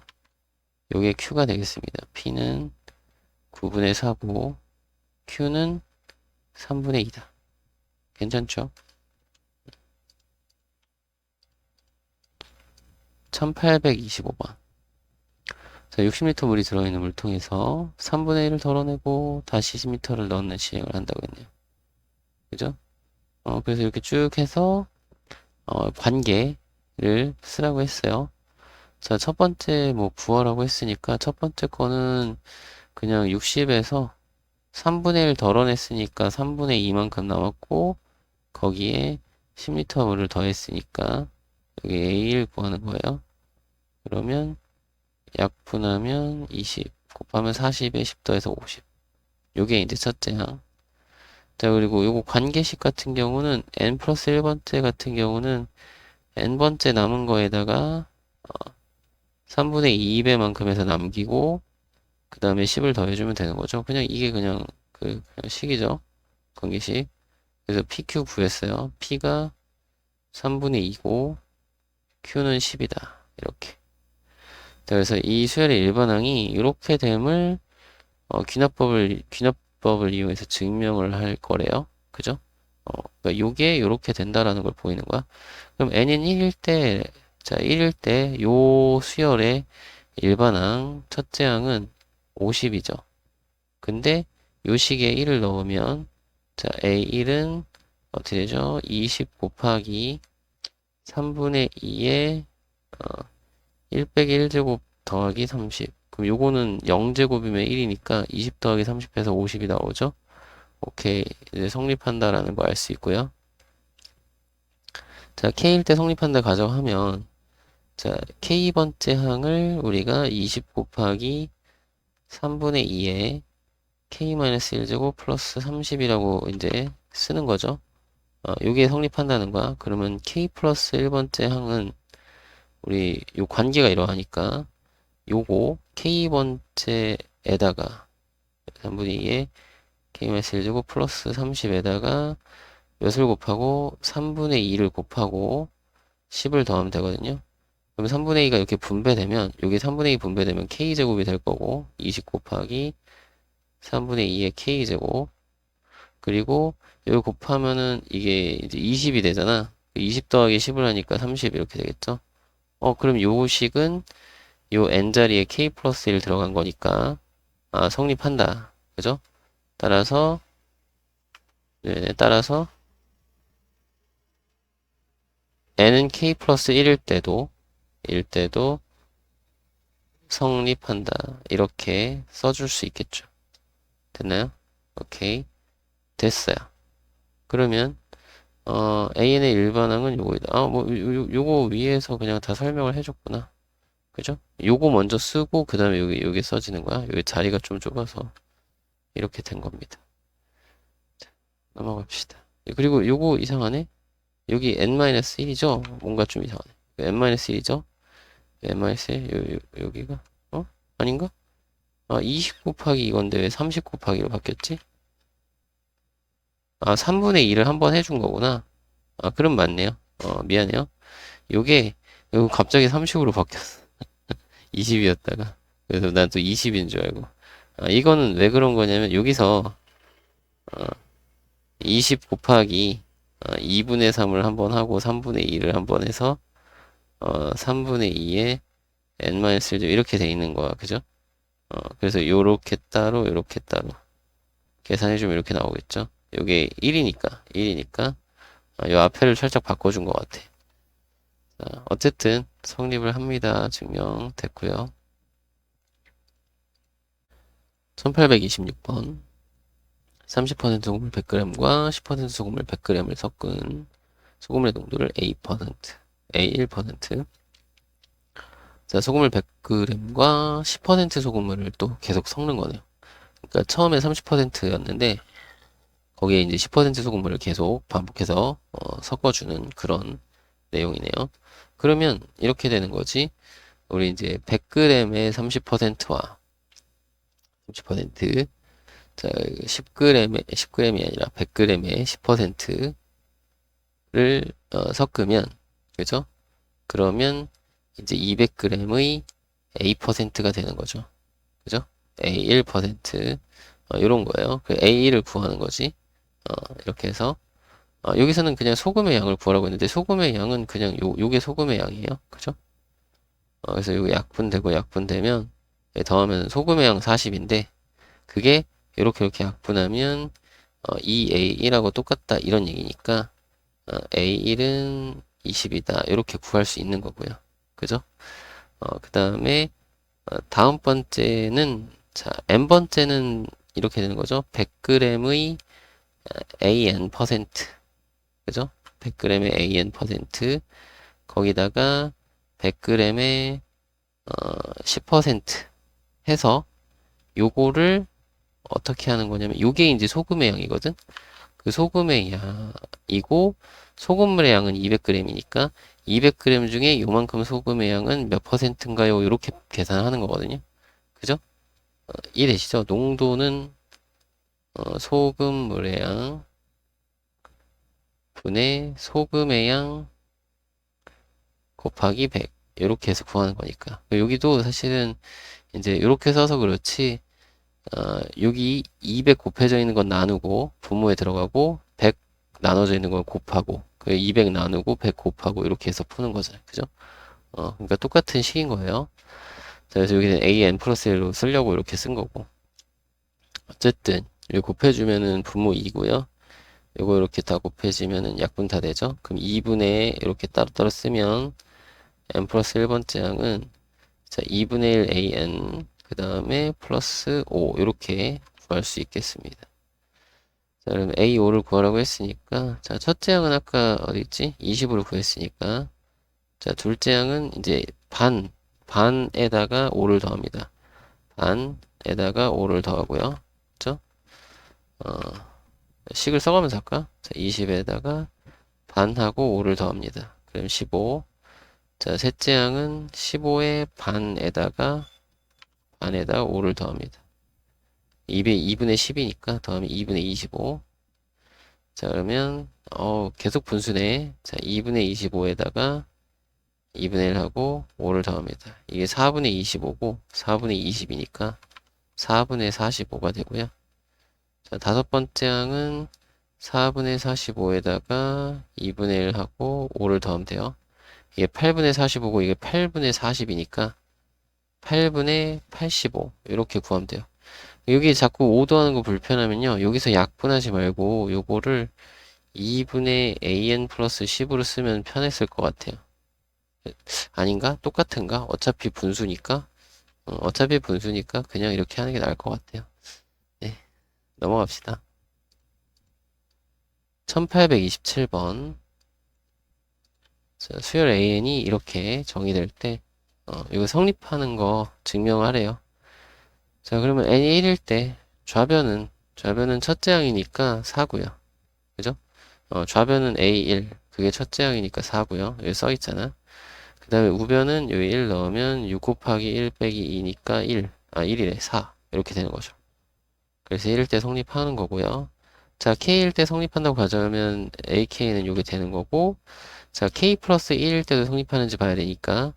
요게 Q가 되겠습니다. P는 9분의 4고 Q는 3분의 2다. 괜찮죠? 1825번. 자, 60리터 물이 들어있는 물통에서 3분의 1을 덜어내고 다시 10리터를 넣는 시행을 한다고 했네요. 그죠? 그래서 이렇게 쭉 해서 관계를 쓰라고 했어요. 자, 첫 번째 뭐 구하라고 했으니까 첫 번째 거는 그냥 60에서 3분의 1 덜어냈으니까 3분의 2만큼 남았고 거기에 10리터 물을 더했으니까 여기 A1 구하는 거예요. 그러면 약분하면 20 곱하면 40에 10 더해서 50. 요게 이제 첫째 항. 자, 그리고 요거 관계식 같은 경우는 n 플러스 1번째 같은 경우는 n번째 남은 거에다가 3분의 2배만큼 해서 남기고 그 다음에 10을 더해주면 되는 거죠. 그냥 이게 그냥 그냥 식이죠. 관계식. 그래서 PQ 구했어요. P가 3분의 2고 Q는 10이다. 이렇게. 자, 그래서 이 수열의 일반항이 이렇게 됨을 귀납법을 이용해서 증명을 할 거래요. 그죠? 그러니까 요게 요렇게 된다라는 걸 보이는 거야. 그럼 n인 1일 때, 자, 1일 때 요 수열의 일반항 첫째 항은 50이죠. 근데 요 식에 1을 넣으면 자, A1은 어떻게 되죠? 20 곱하기 3분의 2에 1 빼기 1제곱 더하기 30. 그럼 요거는 0제곱이면 1이니까 20 더하기 30 해서 50이 나오죠? 오케이. 이제 성립한다라는 거 알 수 있고요. 자, K일 때 성립한다 가정하면, 자, K번째 항을 우리가 20 곱하기 3분의 2에 K-1제곱 플러스 30이라고 이제 쓰는 거죠. 요게 성립한다는 거야. 그러면 K 플러스 1번째 항은 우리 요 관계가 이러하니까 요거 K번째에다가 3분의 2에 K-1제곱 플러스 30에다가 몇을 곱하고 3분의 2를 곱하고 10을 더하면 되거든요. 그러면 3분의 2가 이렇게 분배되면 여기 3분의 2 분배되면 K제곱이 될 거고 20 곱하기 3분의 2의 K제곱 그리고 여기 곱하면은 이게 이제 20이 되잖아. 20 더하기 10을 하니까 30 이렇게 되겠죠. 그럼 요 식은 요 n자리에 K 플러스 1 들어간 거니까 성립한다. 그죠? 따라서 네, 따라서 n은 K 플러스 1일 때도 성립한다. 이렇게 써줄 수 있겠죠. 됐나요? 오케이. 됐어요. 그러면 AN의 일반항은 요거이다. 요거 위에서 그냥 다 설명을 해줬구나. 그죠? 요거 먼저 쓰고 그 다음에 여기 써지는 거야. 여기 자리가 좀 좁아서 이렇게 된 겁니다. 자, 넘어갑시다. 그리고 요거 이상하네. 여기 n-1이죠? 뭔가 좀 이상하네. n-1이죠? n-1 여기가 아닌가? 20 곱하기 이건데 왜 30 곱하기로 바뀌었지? 아, 3분의 2를 한번 해준 거구나. 아, 그럼 맞네요. 미안해요. 요거 갑자기 30으로 바뀌었어. 20이었다가. 그래서 난 또 20인 줄 알고. 아, 이거는 왜 그런 거냐면, 여기서 20 곱하기 2분의 3을 한번 하고 3분의 2를 한번 해서 3분의 2에 n-1죠. 이렇게 돼 있는 거야. 그죠? 그래서 요렇게 따로 요렇게 따로 계산해주면 이렇게 나오겠죠. 요게 1이니까 요 앞에를 살짝 바꿔준 것 같아. 자, 어쨌든 성립을 합니다. 증명됐고요. 1826번 30% 소금물 100g과 10% 소금물 100g을 섞은 소금의 농도를 A1%. 자, 소금물 100g과 10% 소금물을 또 계속 섞는 거네요. 그러니까 처음에 30%였는데 거기에 이제 10% 소금물을 계속 반복해서 섞어주는 그런 내용이네요. 그러면 이렇게 되는 거지. 우리 이제 100g의 30%와 30%, 자, 10g이 아니라 100g의 10%를 섞으면, 그죠? 그러면 이제 200g의 A%가 되는 거죠. 그죠? A1%, 이런 거예요. 그 A1을 구하는 거지. 이렇게 해서 여기서는 그냥 소금의 양을 구하라고 했는데 소금의 양은 그냥 요게 소금의 양이에요. 그죠? 그래서 요게 약분되고 약분되면 더하면 소금의 양 40인데 그게 이렇게 약분하면 2A1하고 똑같다 이런 얘기니까 A1은 20이다 이렇게 구할 수 있는 거고요. 그죠? 그 다음에 다음 번째는 자 n번째는 이렇게 되는 거죠. 100g의 AN%, 그죠? 100g의 AN% 거기다가 100g의 10% 해서 요거를 어떻게 하는 거냐면 요게 이제 소금의 양이거든. 그 소금의 양이고 소금물의 양은 200g이니까 200g 중에 요만큼 소금의 양은 몇 퍼센트인가요? 이렇게 계산하는 거거든요. 그죠? 이해되시죠? 농도는 소금물의 양 분의 소금의 양 곱하기 100 이렇게 해서 구하는 거니까 여기도 사실은 이제 이렇게 써서 그렇지 여기 200 곱해져 있는 건 나누고 분모에 들어가고 100 나눠져 있는 건 곱하고 그 200 나누고 100 곱하고 이렇게 해서 푸는 거잖아요. 그죠? 그러니까 똑같은 식인 거예요. 자, 그래서 여기는 an 플러스 1로 쓰려고 이렇게 쓴 거고 어쨌든 이거 곱해주면은 분모 2고요. 이거 이렇게 다 곱해지면은 약분 다 되죠? 그럼 2분의 이렇게 따로따로 쓰면 n 플러스 1번째 양은 자 2분의 1 an 그 다음에 플러스 5 이렇게 구할 수 있겠습니다. 자 그럼 A5를 구하라고 했으니까 자 첫째 양은 아까 어디 있지? 20으로 구했으니까 자 둘째 양은 이제 반에다가 5를 더합니다. 반에다가 5를 더하고요. 그쵸? 어, 식을 써가면서 할까? 자 20에다가 반하고 5를 더합니다. 그럼 15. 자 셋째 양은 15의 반에다가 5를 더합니다. 2분의 10이니까 더하면 2분의 25. 자, 그러면, 계속 분수네. 자, 2분의 25에다가 2분의 1하고 5를 더합니다. 이게 4분의 25고 4분의 20이니까 4분의 45가 되고요. 자, 다섯 번째 항은 4분의 45에다가 2분의 1하고 5를 더하면 돼요. 이게 8분의 45고 이게 8분의 40이니까 8분의 85 이렇게 구하면 돼요. 여기 자꾸 5 더하는 거 불편하면요. 여기서 약분하지 말고 요거를 2분의 an 플러스 10으로 쓰면 편했을 것 같아요. 아닌가? 똑같은가? 어차피 분수니까 그냥 이렇게 하는 게 나을 것 같아요. 네, 넘어갑시다. 1827번. 수열 an이 이렇게 정의될 때, 이거 성립하는 거 증명하래요. 자, 그러면 n이 1일 때, 좌변은 첫째 항이니까 4고요. 그죠? 좌변은 A1, 그게 첫째 항이니까 4고요. 여기 써있잖아. 그 다음에 우변은 여기 1 넣으면 6 곱하기 1 빼기 2니까 1. 1이래. 4. 이렇게 되는 거죠. 그래서 1일 때 성립하는 거고요. 자, K일 때 성립한다고 가정하면 AK는 요게 되는 거고, 자, K 플러스 1일 때도 성립하는지 봐야 되니까,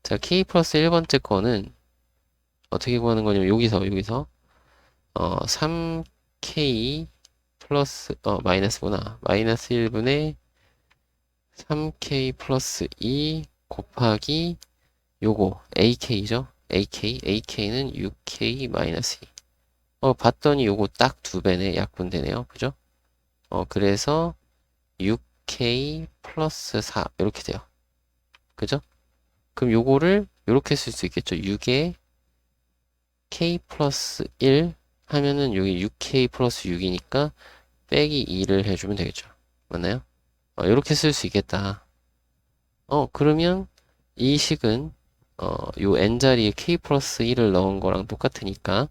자, K 플러스 1번째 거는 어떻게 구하는 거냐면, 여기서, 3K 플러스, 마이너스구나. 마이너스 1분의 3K 플러스 2 곱하기 요거, AK죠? AK는 6K 마이너스 2. 봤더니 요거 딱 2배네. 약분되네요. 그죠? 그래서 6K 플러스 4 이렇게 돼요. 그죠? 그럼 요거를 요렇게 쓸 수 있겠죠. 6에 K 플러스 1 하면은 여기 6K 플러스 6이니까 빼기 2를 해주면 되겠죠. 맞나요? 요렇게 쓸 수 있겠다. 그러면 이 식은 요 n자리에 K 플러스 1을 넣은 거랑 똑같으니까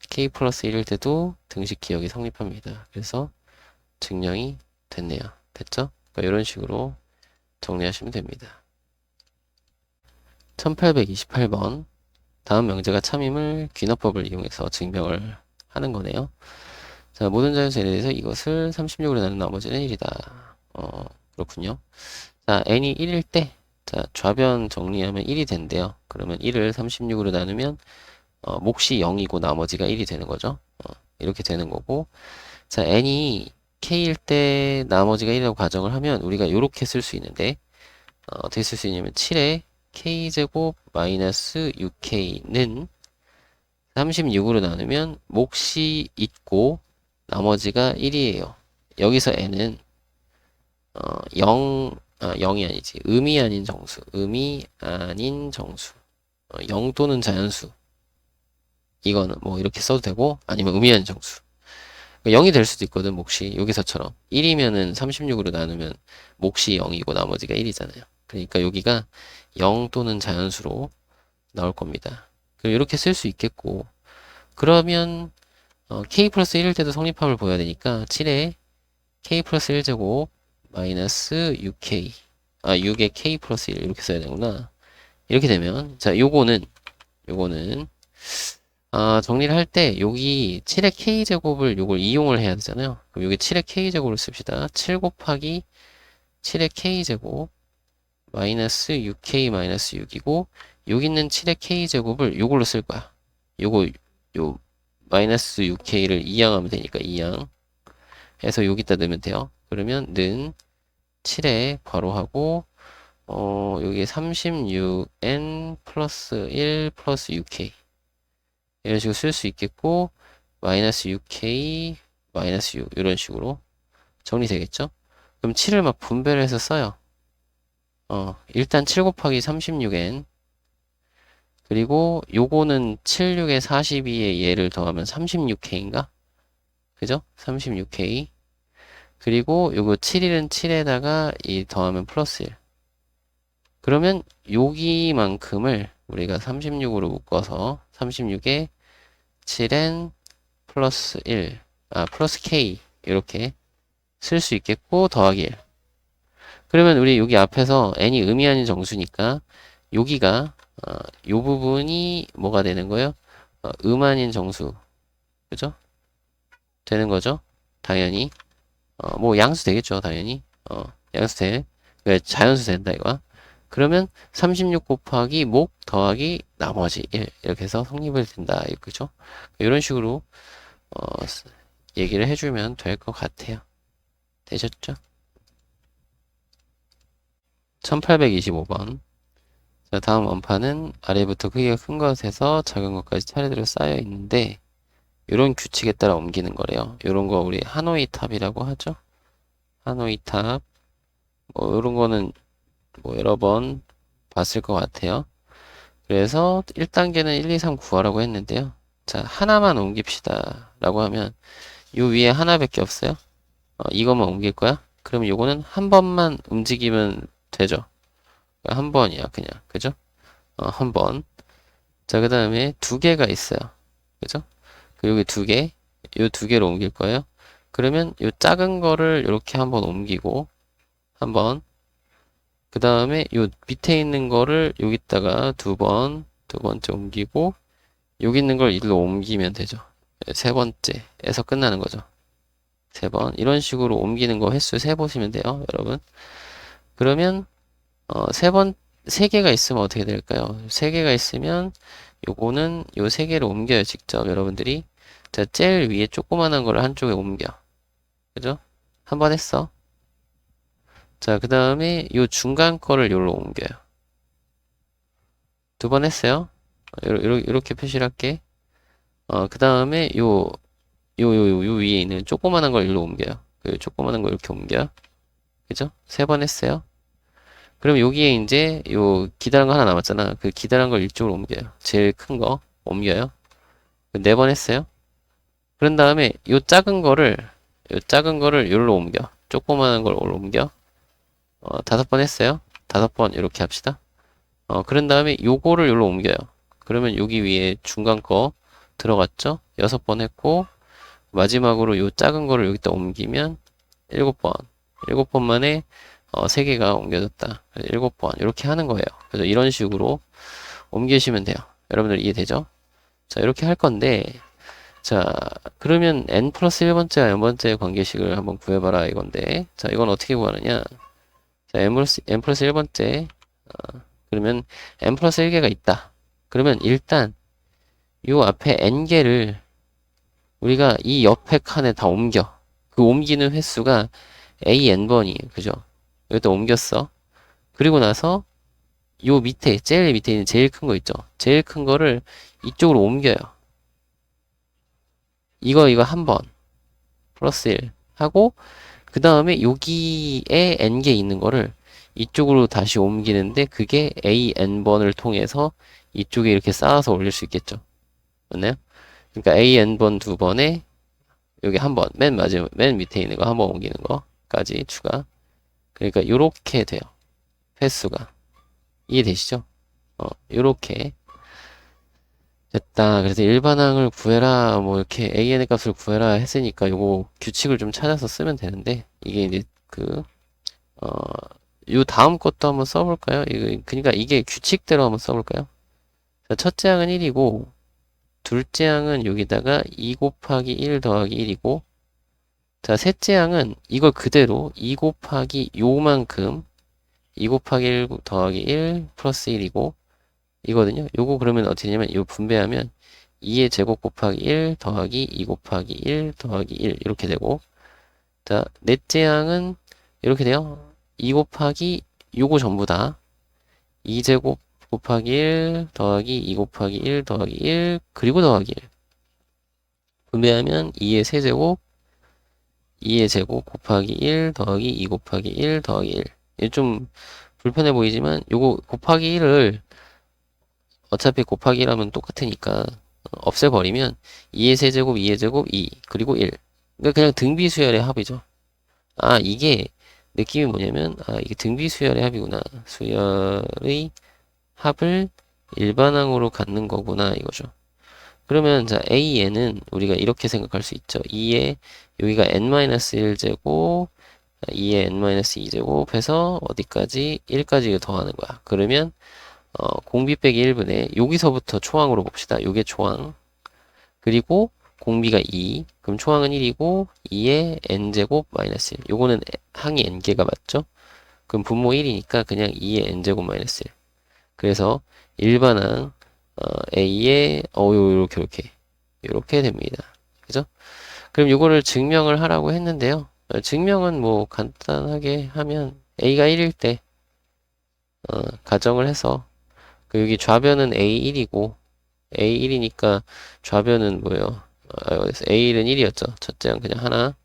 K 플러스 1일 때도 등식 기억이 성립합니다. 그래서 증명이 됐네요. 됐죠? 그러니까 이런 식으로 정리하시면 됩니다. 1828번. 다음 명제가 참임을 귀납법을 이용해서 증명을 하는 거네요. 자, 모든 자연수에 대해서 이것을 36으로 나눈 나머지는 1이다. 그렇군요. 자, n이 1일 때, 자, 좌변 정리하면 1이 된대요. 그러면 1을 36으로 나누면, 몫이 0이고 나머지가 1이 되는 거죠. 이렇게 되는 거고. 자, n이 k일 때 나머지가 1이라고 가정을 하면 우리가 이렇게 쓸 수 있는데, 어떻게 쓸 수 있냐면 7에 k제곱 마이너스 6k는 36으로 나누면 몫이 있고 나머지가 1이에요. 여기서 n은 0이 아니지. 음이 아닌 정수. 0 또는 자연수. 이거는 뭐 이렇게 써도 되고 아니면 음이 아닌 정수. 0이 될 수도 있거든, 몫이. 여기서처럼. 1이면은 36으로 나누면 몫이 0이고 나머지가 1이잖아요. 그러니까 여기가 0 또는 자연수로 나올 겁니다. 그럼 이렇게 쓸 수 있겠고, 그러면 k 플러스 1일 때도 성립함을 보여야 되니까 7에 k 플러스 1제곱 마이너스 6k 6에 k 플러스 1 이렇게 써야 되구나. 이렇게 되면 자 요거는 정리를 할 때 여기 7의 k제곱을 요걸 이용을 해야 되잖아요. 그럼 여기 7의 k제곱을 씁시다. 7 곱하기 7의 k제곱 마이너스 6k 마이너스 6이고 여기 있는 7의 k제곱을 요걸로 쓸 거야. 요 마이너스 6k를 2양하면 되니까 2양 해서 여기다 넣으면 돼요. 그러면 는 7에 괄호하고 여기 36n 플러스 1 플러스 6k 이런 식으로 쓸 수 있겠고 마이너스 6k 마이너스 6 이런 식으로 정리되겠죠? 그럼 7을 막 분배를 해서 써요. 일단 7 곱하기 36n 그리고 요거는 76에 42에 얘를 더하면 36k인가? 그죠? 36k 그리고 요거 7일은 7에다가 이 더하면 플러스 1 그러면 여기만큼을 우리가 36으로 묶어서 36에 7n 플러스 1 플러스 k 이렇게 쓸 수 있겠고 더하기 1 그러면 우리 여기 앞에서 n이 음이 아닌 정수니까 여기가 요 부분이 뭐가 되는 거예요? 음 아닌 정수 그죠? 되는 거죠? 당연히 뭐 양수 되겠죠 당연히 양수 돼 자연수 된다 이거 그러면 36 곱하기 목 더하기 나머지 1 이렇게 해서 성립을 된다 그죠? 이런 식으로 얘기를 해주면 될 것 같아요. 되셨죠? 1825번 자, 다음 원판은 아래부터 크기가 큰 것에서 작은 것까지 차례대로 쌓여 있는데 이런 규칙에 따라 옮기는 거래요. 이런 거 우리 하노이 탑이라고 하죠. 하노이 탑 뭐 이런 거는 뭐 여러 번 봤을 것 같아요. 그래서 1단계는 1, 2, 3 구하라고 했는데요. 자, 하나만 옮깁시다 라고 하면 요 위에 하나밖에 없어요. 이것만 옮길 거야? 그럼 요거는 한 번만 움직이면 되죠. 한 번이야 그냥 그죠? 한 번. 자, 그 다음에 두 개가 있어요. 그죠? 여기 두 개, 요 두 개로 옮길 거예요. 그러면 요 작은 거를 이렇게 한번 옮기고 한번 그 다음에 요 밑에 있는 거를 여기다가 두 번째 옮기고 여기 있는 걸 일로 옮기면 되죠. 세 번째에서 끝나는 거죠. 3번. 이런 식으로 옮기는 거 횟수 세보시면 돼요, 여러분. 그러면, 3개가 있으면 어떻게 될까요? 3개가 있으면, 요거는 요 3개를 옮겨요, 직접, 여러분들이. 자, 제일 위에 조그만한 거를 한쪽에 옮겨. 그죠? 한 번 했어. 자, 그 다음에 요 중간 거를 요로 옮겨요. 2번 했어요. 요렇게 표시를 할게. 그 다음에 요 위에 있는 조그만한 걸 일로 옮겨요. 그 조그만한 걸 이렇게 옮겨요. 그죠? 3번 했어요. 그럼 여기에 이제 요 기다란 거 하나 남았잖아. 그 기다란 걸 이쪽으로 옮겨요. 제일 큰 거 옮겨요. 4번 했어요. 그런 다음에 요 작은 거를 요로 옮겨. 조그만한 걸 옮겨. 5번 했어요. 5번 이렇게 합시다. 그런 다음에 요거를 요로 옮겨요. 그러면 여기 위에 중간 거 들어갔죠? 6번 했고, 마지막으로 요 작은 거를 여기다 옮기면 7번. 7번 만에 3개가 옮겨졌다. 7번. 이렇게 하는 거예요. 그래서 이런 식으로 옮기시면 돼요. 여러분들 이해되죠? 자, 이렇게 할 건데, 자, 그러면 n 플러스 1번째와 n번째 관계식을 한번 구해봐라 이건데, 자, 이건 어떻게 구하느냐? 자, n 플러스 1번째, 그러면 n 플러스 1개가 있다. 그러면 일단 요 앞에 n개를 우리가 이 옆에 칸에 다 옮겨. 그 옮기는 횟수가 AN번이에요. 그죠? 여기다 옮겼어. 그리고 나서 요 밑에, 제일 밑에 있는 제일 큰 거 있죠? 제일 큰 거를 이쪽으로 옮겨요. 이거 한 번. 플러스 1 하고, 그 다음에 여기에 n개 있는 거를 이쪽으로 다시 옮기는데 그게 AN번을 통해서 이쪽에 이렇게 쌓아서 올릴 수 있겠죠. 맞나요? 그러니까 AN번 2번에 여기 한 번, 맨 밑에 있는 거 한 번 옮기는 거까지 추가. 그러니까 요렇게 돼요. 횟수가. 이해되시죠? 요렇게 됐다. 그래서 일반항을 구해라, 뭐 이렇게 AN의 값을 구해라 했으니까 요거 규칙을 좀 찾아서 쓰면 되는데 이게 이제 어, 요 다음 것도 한번 써볼까요? 그러니까 이게 규칙대로 한번 써볼까요? 자, 첫째 항은 1이고 둘째 항은 여기다가 2 곱하기 1 더하기 1이고 자, 셋째 항은 이걸 그대로 2 곱하기 요만큼 2 곱하기 1 더하기 1 플러스 1이고 이거든요. 요거 그러면 어떻게 되냐면 요 분배하면 2의 제곱 곱하기 1 더하기 2 곱하기 1 더하기 1 이렇게 되고 자, 넷째 항은 이렇게 돼요. 2 곱하기 요거 전부 다 2제곱 곱하기 1 더하기 2 곱하기 1 더하기 1 그리고 더하기 1 분배하면 2의 세제곱 2의 제곱 곱하기 1 더하기 2 곱하기 1 더하기 1 이게 좀 불편해 보이지만 요거 곱하기 1을 어차피 곱하기 1 하면 똑같으니까 없애버리면 2의 세제곱 2의 제곱 2 그리고 1 그러니까 그냥 등비수열의 합이죠. 아 이게 느낌이 뭐냐면 아 이게 등비수열의 합이구나. 수열의 합을 일반항으로 갖는 거구나 이거죠. 그러면 자 AN은 우리가 이렇게 생각할 수 있죠. 2에 여기가 n-1제곱 2에 n-2제곱 해서 어디까지 1까지 더하는 거야. 그러면 공비 빼기 1분의 여기서부터 초항으로 봅시다. 요게 초항. 그리고 공비가 2. 그럼 초항은 1이고 2에 n제곱 마이너스 1. 요거는 항이 n개가 맞죠? 그럼 분모 1이니까 그냥 2에 n제곱 마이너스 1. 그래서 일반항 A에 요렇게 됩니다. 그죠? 그럼 요거를 증명을 하라고 했는데요. 증명은 뭐 간단하게 하면 A가 1일 때 가정을 해서 그 여기 좌변은 A1이고 A1이니까 좌변은 뭐예요? A1은 1이었죠. 첫째 항 그냥 하나.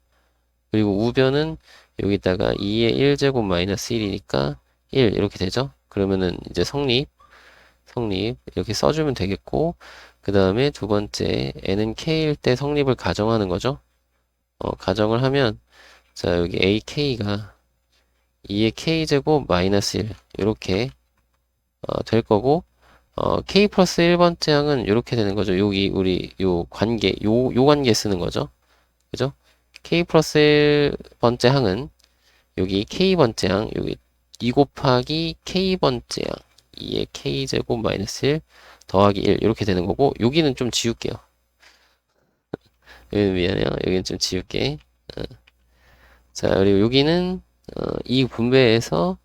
그리고 우변은 여기다가 2의 1제곱 마이너스 1이니까 1 이렇게 되죠. 그러면은 이제 성립 이렇게 써주면 되겠고 그 다음에 두 번째 n은 k일 때 성립을 가정하는 거죠. 가정을 하면 자 여기 ak가 2의 k제곱 마이너스 1 이렇게 될 거고 k 플러스 1번째 항은 이렇게 되는 거죠. 여기 우리 요 관계 요 관계 쓰는 거죠. 그죠? k 플러스 1번째 항은 여기 k번째 항 여기 2 곱하기 k번째 항 2의 k제곱 마이너스 1 더하기 1 이렇게 되는 거고 여기는 좀 지울게요. 여기는 미안해요. 여기는 좀 지울게. 자, 그리고 여기는 이 분배에서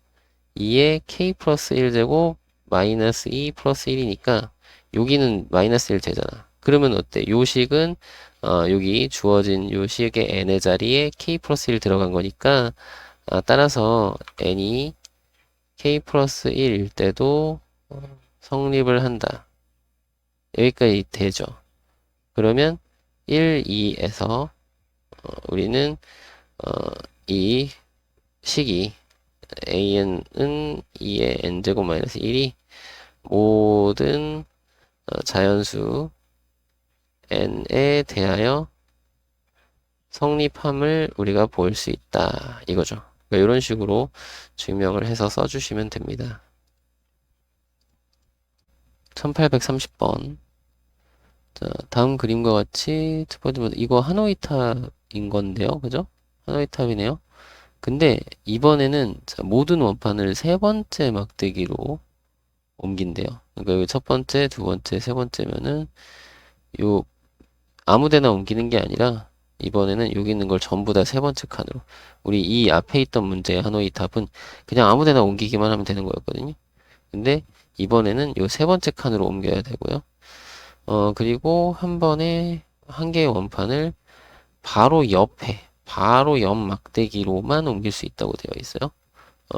2에 k 플러스 1제곱 마이너스 2 플러스 1이니까 여기는 마이너스 1 되잖아. 그러면 어때? 요 식은 여기 주어진 요 식의 n의 자리에 k 플러스 1 들어간 거니까 따라서 n이 k 플러스 1일 때도 성립을 한다. 여기까지 되죠. 그러면 1, 2에서 우리는 이 식이 an은 2의 n제곱 마이너스 1이 모든 자연수 n에 대하여 성립함을 우리가 볼 수 있다. 이거죠. 그러니까 이런 식으로 증명을 해서 써주시면 됩니다. 1830번. 자, 다음 그림과 같이 첫 번째 이거 하노이 탑인 건데요. 그죠? 하노이 탑이네요. 근데 이번에는 자, 모든 원판을 세 번째 막대기로 옮긴대요. 그러니까 여기 첫 번째, 두 번째, 세 번째면은 요 아무데나 옮기는 게 아니라 이번에는 여기 있는 걸 전부 다 세 번째 칸으로. 우리 이 앞에 있던 문제의 하노이 탑은 그냥 아무데나 옮기기만 하면 되는 거였거든요. 근데 이번에는 요 세 번째 칸으로 옮겨야 되고요. 그리고 한 번에 한 개의 원판을 바로 옆에, 바로 옆 막대기로만 옮길 수 있다고 되어 있어요.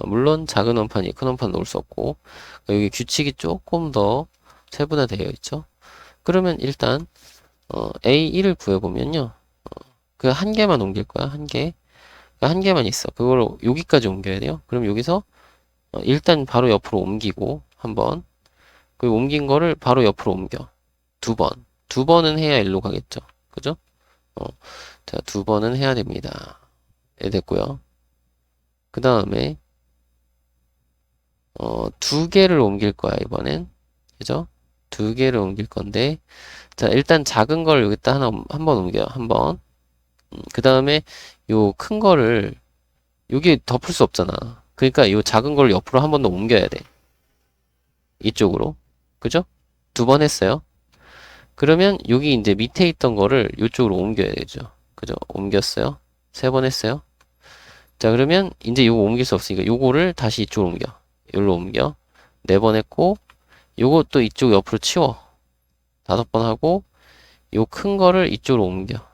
물론 작은 원판이 큰 원판 놓을 수 없고, 여기 규칙이 조금 더 세분화되어 있죠. 그러면 일단, A1을 구해보면요. 그 한 개만 옮길 거야, 한 개. 한 개만 있어. 그걸 여기까지 옮겨야 돼요. 그럼 여기서, 일단 바로 옆으로 옮기고, 한 번. 그 옮긴 거를 바로 옆으로 옮겨. 두 번. 두 번은 해야 일로 가겠죠. 그죠? 어, 자, 두 번은 해야 됩니다. 예, 됐고요. 그 다음에, 두 개를 옮길 거야, 이번엔. 그죠? 두 개를 옮길 건데, 자, 일단 작은 걸 여기다 한 번 옮겨요. 한 번. 그 다음에 요 큰 거를 여기 덮을 수 없잖아. 그러니까 요 작은 걸 옆으로 한 번 더 옮겨야 돼. 이쪽으로. 그죠? 두 번 했어요. 그러면 여기 이제 밑에 있던 거를 이쪽으로 옮겨야 되죠. 그죠? 옮겼어요. 세 번 했어요. 자, 그러면 이제 요거 옮길 수 없으니까 요거를 다시 이쪽으로 옮겨. 여기로 옮겨. 네 번 했고, 요거 또 이쪽 옆으로 치워. 다섯 번 하고, 요 큰 거를 이쪽으로 옮겨.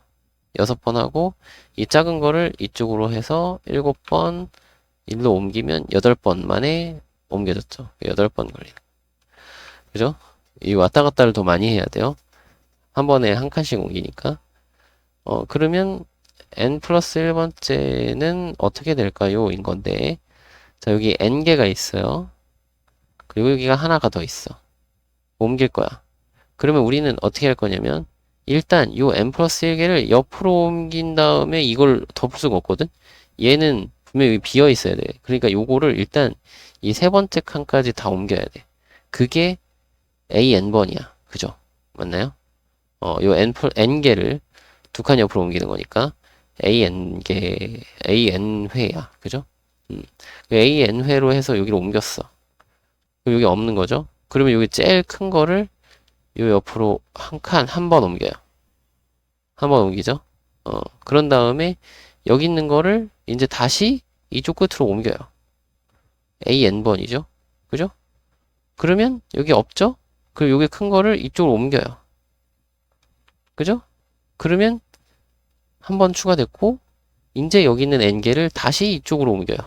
여섯 번 하고, 이 작은 거를 이쪽으로 해서 일곱 번 일로 옮기면 여덟 번 만에 옮겨졌죠. 여덟 번 걸리는. 그죠? 이 왔다 갔다를 더 많이 해야 돼요. 한 번에 한 칸씩 옮기니까. 그러면 n 플러스 1번째는 어떻게 될까요? 인 건데. 자, 여기 n개가 있어요. 그리고 여기가 하나가 더 있어. 옮길 거야. 그러면 우리는 어떻게 할 거냐면, 일단 요 n 플러스 1개를 옆으로 옮긴 다음에 이걸 덮을 수가 없거든? 얘는 분명히 비어 있어야 돼. 그러니까 요거를 일단 이 세 번째 칸까지 다 옮겨야 돼. 그게 AN번이야. 그죠? 맞나요? 요 N개를 두 칸 옆으로 옮기는 거니까 AN회야. 그죠? AN회로 해서 여기로 옮겼어. 그럼 여기 없는 거죠? 그러면 여기 제일 큰 거를 요 옆으로 한 번 옮겨요. 한 번 옮기죠? 그런 다음에 여기 있는 거를 이제 다시 이쪽 끝으로 옮겨요. AN번이죠? 그죠? 그러면 여기 없죠? 그리고 여기 큰 거를 이쪽으로 옮겨요. 그죠? 그러면 한 번 추가됐고, 이제 여기 있는 n개를 다시 이쪽으로 옮겨요.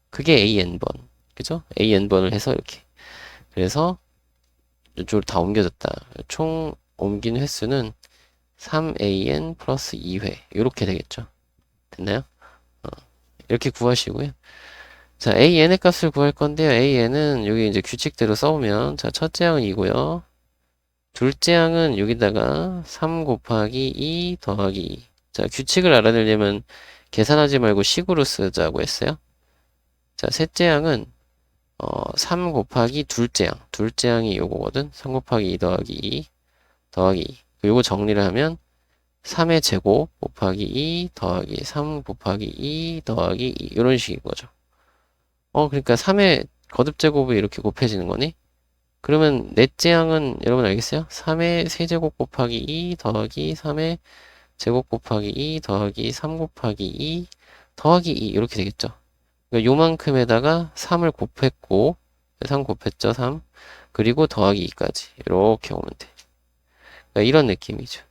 그게 AN번. 그죠? AN번을 해서 이렇게. 그래서 이쪽으로 다 옮겨졌다. 총 옮긴 횟수는 3AN 플러스 2회. 이렇게 되겠죠. 됐나요? 이렇게 구하시고요. 자, AN의 값을 구할 건데요. AN은 여기 이제 규칙대로 써오면, 자, 첫째 항은 이고요. 둘째 항은 여기다가 3 곱하기 2 더하기 2. 자, 규칙을 알아내려면 계산하지 말고 식으로 쓰자고 했어요. 자, 셋째 항은 3 곱하기 둘째 항. 둘째 항이 요거거든. 3 곱하기 2 더하기 2 더하기 2. 요거 정리를 하면 3의 제곱 곱하기 2 더하기 3 곱하기 2 더하기 2 이런 식인 거죠. 그러니까 3의 거듭 제곱이 이렇게 곱해지는 거네. 그러면 넷째 항은 여러분 알겠어요? 3의 세제곱 곱하기 2 더하기 3의 제곱 곱하기 2 더하기 3 곱하기 2 더하기 2 이렇게 되겠죠. 그러니까 요만큼에다가 3을 곱했고 3 곱했죠. 3 그리고 더하기 2까지 이렇게 오면 돼. 그러니까 이런 느낌이죠.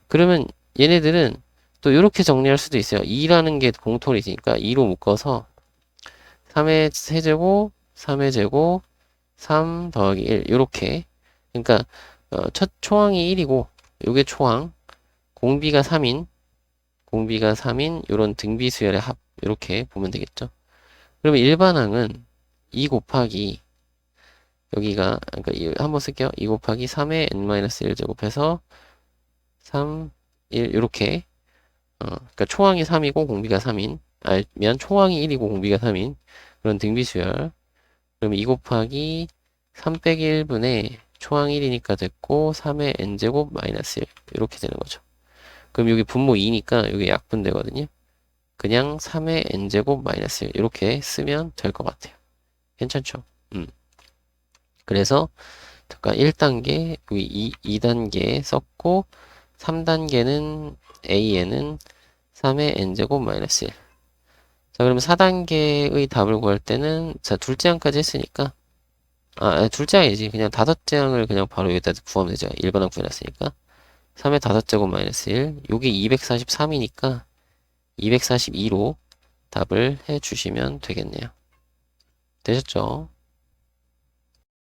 그러면 얘네들은 또 이렇게 정리할 수도 있어요. 2라는 게 공통이 있으니까 2로 묶어서 3의 세제곱 3의 제곱 3 더하기 1 이렇게. 그러니까 첫 초항이 1이고 요게 초항 공비가 3인 요런 등비 수열의 합 이렇게 보면 되겠죠. 그러면 일반항은 2 곱하기 여기가 그러니까 한번 쓸게요. 2 곱하기 3의 n-1 제곱해서 3, 1 이렇게 그러니까 초항이 3이고 공비가 3인 미안 초항이 1이고 공비가 3인 그런 등비 수열. 그러면 2 곱하기 3 빼기 1분의 초항 1이니까 됐고 3의 n제곱 마이너스 1 이렇게 되는 거죠. 그럼 여기 분모 2니까 여기 약분 되거든요. 그냥 3의 n제곱 마이너스 1 이렇게 쓰면 될 것 같아요. 괜찮죠? 그래서 잠깐 1단계 여기 2단계 썼고 3단계는 a에는 3의 n제곱 마이너스 1. 자 그러면 4단계의 답을 구할 때는 자 둘째 항까지 했으니까 둘째 항이지. 그냥 다섯째 항을 그냥 바로 여기다 구하면 되죠. 일반항 구해놨으니까 3의 다섯 제곱 마이너스 1 요게 243이니까 242로 답을 해주시면 되겠네요. 되셨죠?